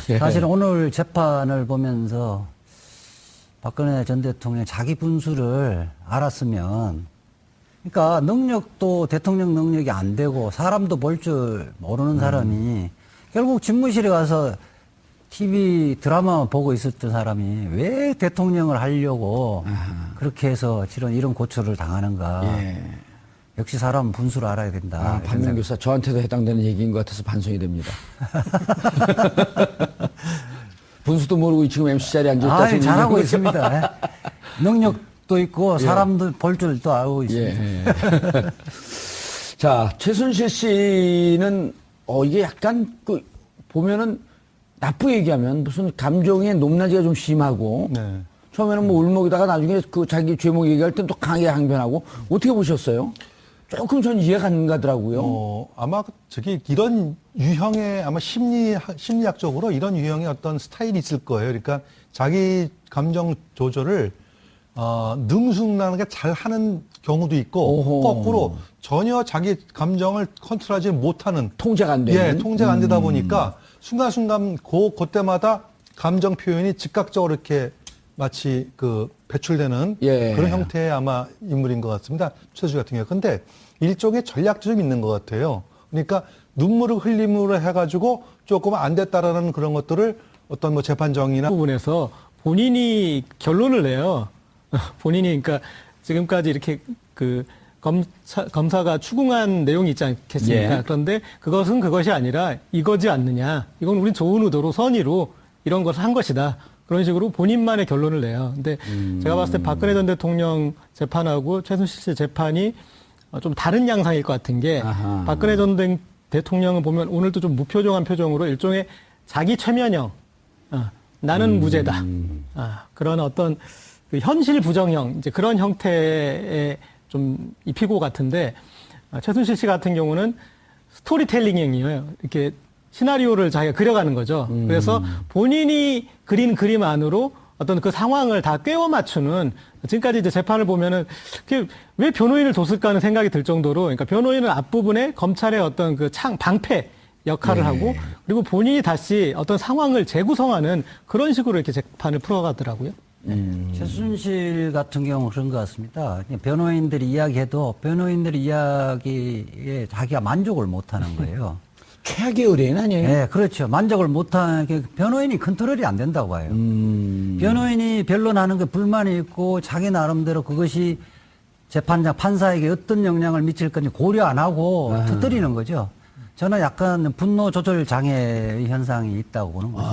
예. 사실 오늘 재판을 보면서 박근혜 전 대통령 자기 분수를 알았으면, 그러니까 능력도 대통령 능력이 안 되고 사람도 볼 줄 모르는 사람이 결국 집무실에 가서 TV 드라마 보고 있었던 사람이 왜 대통령을 하려고 그렇게 해서 이런 고초를 당하는가. 예. 역시 사람은 분수를 알아야 된다. 반면 교사 저한테도 해당되는 얘기인 것 같아서 반성이 됩니다. 분수도 모르고 지금 MC 자리에 앉아있다. 잘하고 있습니다. 예. 능력도 있고 사람도 볼 줄도 알고 있습니다. 예. 자, 최순실 씨는 이게 약간 보면은 나쁘게 얘기하면 무슨 감정의 높낮이가 좀 심하고 네. 처음에는 뭐 울먹이다가 나중에 자기 죄목 얘기할 땐 또 강하게 항변하고 어떻게 보셨어요? 조금 전 이해가 안 가더라고요. 아마 이런 유형의 아마 심리학적으로 이런 유형의 어떤 스타일이 있을 거예요. 그러니까 자기 감정 조절을 능숙하게 잘 하는 경우도 있고 오호. 거꾸로 전혀 자기 감정을 컨트롤하지 못하는 통제가 안 되는. 예, 통제가 안 되다 보니까 순간순간 그때마다 감정 표현이 즉각적으로 이렇게 마치 배출되는 예. 그런 형태의 아마 인물인 것 같습니다. 최수 같은 경우. 근데 일종의 전략도 좀 있는 것 같아요. 그러니까 눈물을 흘림으로 해가지고 조금 안 됐다라는 그런 것들을 어떤 뭐 재판정이나 부분에서 본인이 결론을 내요. 본인이 그러니까 지금까지 이렇게 검사가 추궁한 내용이 있지 않겠습니까? 예. 그런데 그것은 그것이 아니라 이거지 않느냐. 이건 우리 좋은 의도로 선의로 이런 것을 한 것이다. 그런 식으로 본인만의 결론을 내요. 근데 제가 봤을 때 박근혜 전 대통령 재판하고 최순실 씨 재판이 좀 다른 양상일 것 같은 게 아하. 박근혜 전 대통령은 보면 오늘도 좀 무표정한 표정으로 일종의 자기 최면형, 나는 무죄다. 그런 어떤 현실 부정형, 이제 그런 형태의 좀 입히고 같은데 최순실 씨 같은 경우는 스토리텔링형이에요. 이렇게 시나리오를 자기가 그려가는 거죠. 그래서 본인이 그린 그림 안으로 어떤 그 상황을 다 꿰어 맞추는 지금까지 이제 재판을 보면은 왜 변호인을 뒀을까 하는 생각이 들 정도로 그러니까 변호인은 앞부분에 검찰의 어떤 방패 역할을 하고 그리고 본인이 다시 어떤 상황을 재구성하는 그런 식으로 이렇게 재판을 풀어가더라고요. 최순실 같은 경우 그런 것 같습니다. 변호인들이 이야기해도 변호인들의 이야기에 자기가 만족을 못 하는 거예요. 최악의 의뢰인 아니에요? 네, 그렇죠. 만족을 못하는 게 변호인이 컨트롤이 안 된다고 봐요. 변호인이 변론하는 게 불만이 있고 자기 나름대로 그것이 재판장 판사에게 어떤 영향을 미칠 건지 고려 안 하고 터뜨리는 거죠. 저는 약간 분노 조절 장애의 현상이 있다고 보는 거죠.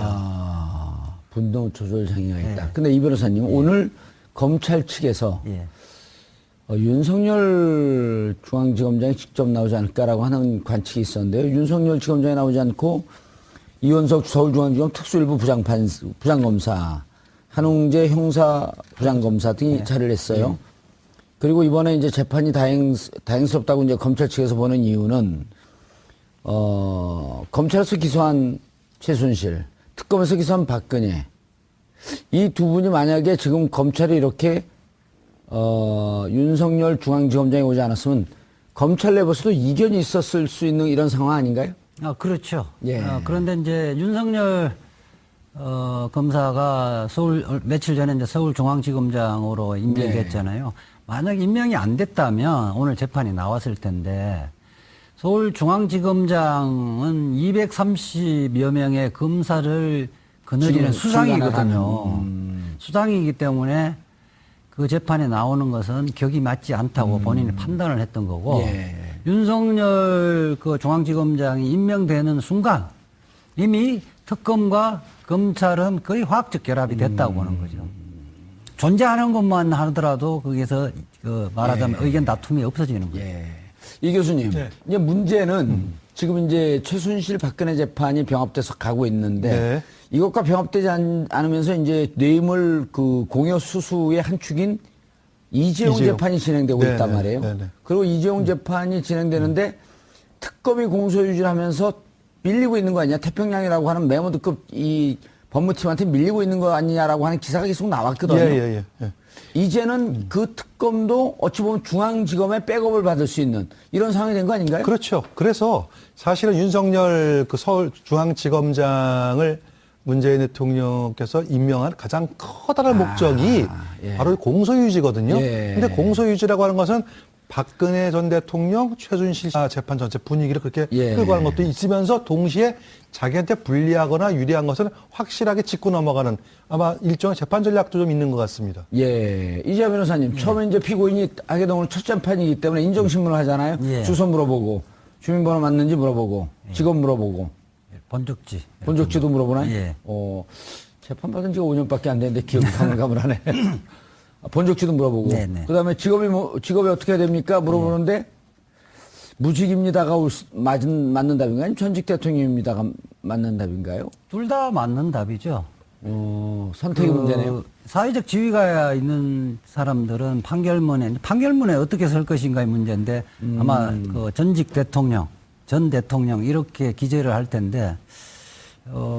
분노 조절 장애가 있다. 네. 근데 이 변호사님 오늘 검찰 측에서 예. 윤석열 중앙지검장이 직접 나오지 않을까라고 하는 관측이 있었는데요. 윤석열 지검장이 나오지 않고 이원석 서울중앙지검 특수일부 부장검사, 한웅재 형사부장검사 등이 자리를 했어요. 그리고 이번에 이제 재판이 다행스럽다고 이제 검찰 측에서 보는 이유는 검찰에서 기소한 최순실, 특검에서 기소한 박근혜, 이 두 분이 만약에 지금 검찰이 이렇게 윤석열 중앙지검장이 오지 않았으면 검찰 내부에서도 이견이 있었을 수 있는 이런 상황 아닌가요? 그렇죠. 예. 그런데 이제 윤석열 검사가 며칠 전에 이제 서울중앙지검장으로 임명됐잖아요. 만약 임명이 안 됐다면 오늘 재판이 나왔을 텐데 서울중앙지검장은 230여 명의 검사를 거느리는 수장이거든요. 수장이기 때문에 그 재판에 나오는 것은 격이 맞지 않다고 본인이 판단을 했던 거고 윤석열 그 중앙지검장이 임명되는 순간 이미 특검과 검찰은 거의 화학적 결합이 됐다고 보는 거죠. 존재하는 것만 하더라도 거기서 말하자면 의견 다툼이 없어지는 거예요. 이 교수님, 네. 이제 문제는 지금 이제 최순실 박근혜 재판이 병합돼서 가고 있는데 네. 이것과 병합되지 않으면서 이제 뇌물 그 공여 수수의 한 축인 이재용 재판이 진행되고 네네. 있단 말이에요. 네네. 그리고 이재용 재판이 진행되는데 특검이 공소유지를 하면서 밀리고 있는 거 아니냐. 태평양이라고 하는 메모드급 이 법무팀한테 밀리고 있는 거 아니냐라고 하는 기사가 계속 나왔거든요. 예. 이제는 그 특검도 어찌 보면 중앙지검의 백업을 받을 수 있는 이런 상황이 된 거 아닌가요? 그렇죠. 그래서 사실은 윤석열 그 서울중앙지검장을 문재인 대통령께서 임명한 가장 커다란 목적이 예. 바로 공소유지거든요. 예. 근데 공소유지라고 하는 것은 박근혜 전 대통령, 최순실 재판 전체 분위기를 그렇게 예. 끌고 가는 것도 있으면서 동시에 자기한테 불리하거나 유리한 것은 확실하게 짚고 넘어가는 아마 일종의 재판 전략도 좀 있는 것 같습니다. 예. 이재 변호사님, 처음에 이제 피고인이 하게 된 오늘 첫 재판이기 때문에 인정신문을 하잖아요. 예. 주소 물어보고, 주민번호 맞는지 물어보고, 직업 물어보고, 본적지. 본적지도 물어보나요? 예. 재판 받은 지가 5년밖에 안 됐는데 기억이 가물가물하네. 본적지도 물어보고. 네네. 그 다음에 직업이 어떻게 해야 됩니까? 물어보는데, 무직입니다가 맞는 답인가요? 아니면 전직 대통령입니다가 맞는 답인가요? 둘 다 맞는 답이죠. 선택의 문제네요. 사회적 지위가 있는 사람들은 판결문에 어떻게 설 것인가의 문제인데 아마 그 전직 대통령, 전 대통령 이렇게 기재를 할 텐데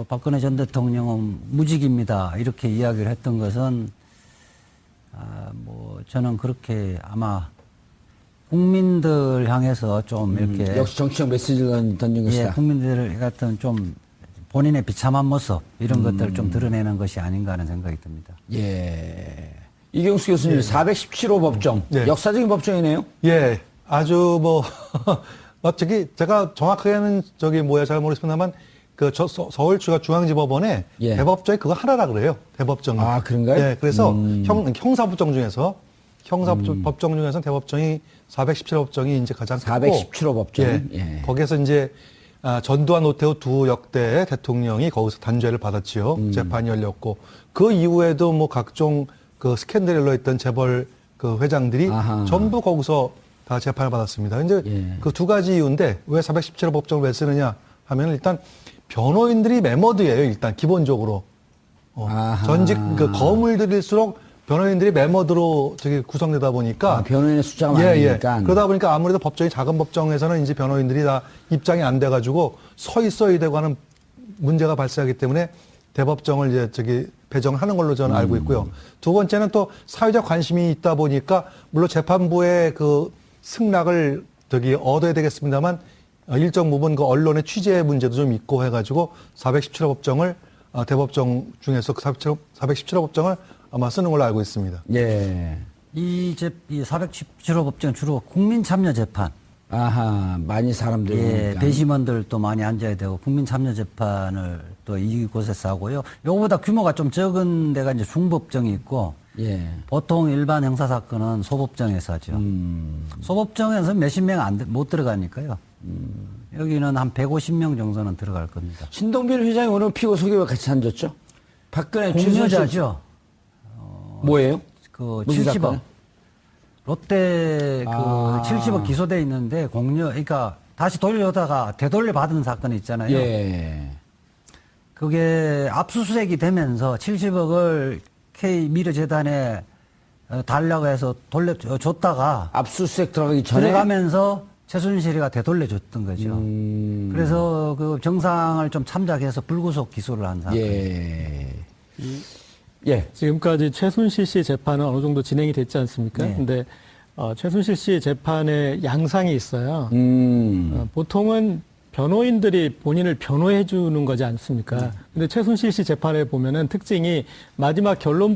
박근혜 전 대통령은 무직입니다 이렇게 이야기를 했던 것은 뭐 저는 그렇게 아마 국민들 향해서 좀 이렇게 역시 정치적 메시지를 던진 것이다. 국민들 같은 좀 본인의 비참한 모습 이런 것들을 좀 드러내는 것이 아닌가 하는 생각이 듭니다. 예. 이경수 교수님, 417호 법정. 네. 역사적인 법정이네요. 예, 아주 뭐, 저기, 제가 정확하게는 잘 모르겠습니다만, 서울중앙지법원에 예. 대법정이 그거 하나라 그래요. 대법정이. 아, 그런가요? 예, 그래서 형사법정 중에서, 형사법정 중에서 대법정이 417법정이 이제 가장 크고. 417호 법정. 예. 예. 거기에서 이제, 전두환, 노태우 두 역대 대통령이 거기서 단죄를 받았지요. 재판이 열렸고. 그 이후에도 뭐 각종 그 스캔들에 흘러있던 재벌 그 회장들이 아하. 전부 거기서 다 재판을 받았습니다. 이제 예. 그 두 가지 이유인데 왜 417호 법정을 왜 쓰느냐 하면 일단 변호인들이 매머드예요. 일단 기본적으로. 아하. 전직 그 거물들일수록 변호인들이 매머드로 구성되다 보니까 변호인의 숫자가 많으니까. 그러다 보니까 아무래도 법정이 작은 법정에서는 이제 변호인들이 다 입장이 안 돼가지고 서 있어야 되고 하는 문제가 발생하기 때문에 대법정을 이제 배정을 하는 걸로 저는 알고 있고요. 두 번째는 또 사회적 관심이 있다 보니까 물론 재판부의 그 승낙을 얻어야 되겠습니다만 일정 부분 그 언론의 취재 문제도 좀 있고 해가지고 417호 법정을 대법정 중에서 417호 법정을 아마 쓰는 걸로 알고 있습니다. 예. 이 417호 법정 주로 국민 참여 재판. 아하, 많이 사람들이. 예, 오니까. 배심원들도 많이 앉아야 되고 국민 참여 재판을 또 이곳에서 하고요. 요거보다 규모가 좀 적은 데가 이제 중법정이 있고 예. 보통 일반 형사 사건은 소법정에서 하죠. 소법정에서 몇십 명 못 들어가니까요. 여기는 한 150명 정도는 들어갈 겁니다. 신동빈 회장이 오늘 피고 소개와 같이 앉았죠? 박근혜 공여자죠. 뭐예요? 그 무슨 70억. 사건? 롯데 그 70억 기소돼 있는데 그러니까 다시 돌려다가 되돌려 받은 사건이 있잖아요. 예. 그게 압수수색이 되면서 70억을 K 미르재단에 달라고 해서 줬다가 압수수색 들어가기 전에. 들어가면서 최순실이가 되돌려줬던 거죠. 그래서 그 정상을 좀 참작해서 불구속 기소를 한 사건. 예. 예. 지금까지 최순실 씨 재판은 어느 정도 진행이 됐지 않습니까? 네. 근데 최순실 씨 재판에 양상이 있어요. 보통은 변호인들이 본인을 변호해 주는 거지 않습니까? 근데 최순실 씨 재판에 보면은 특징이 마지막 결론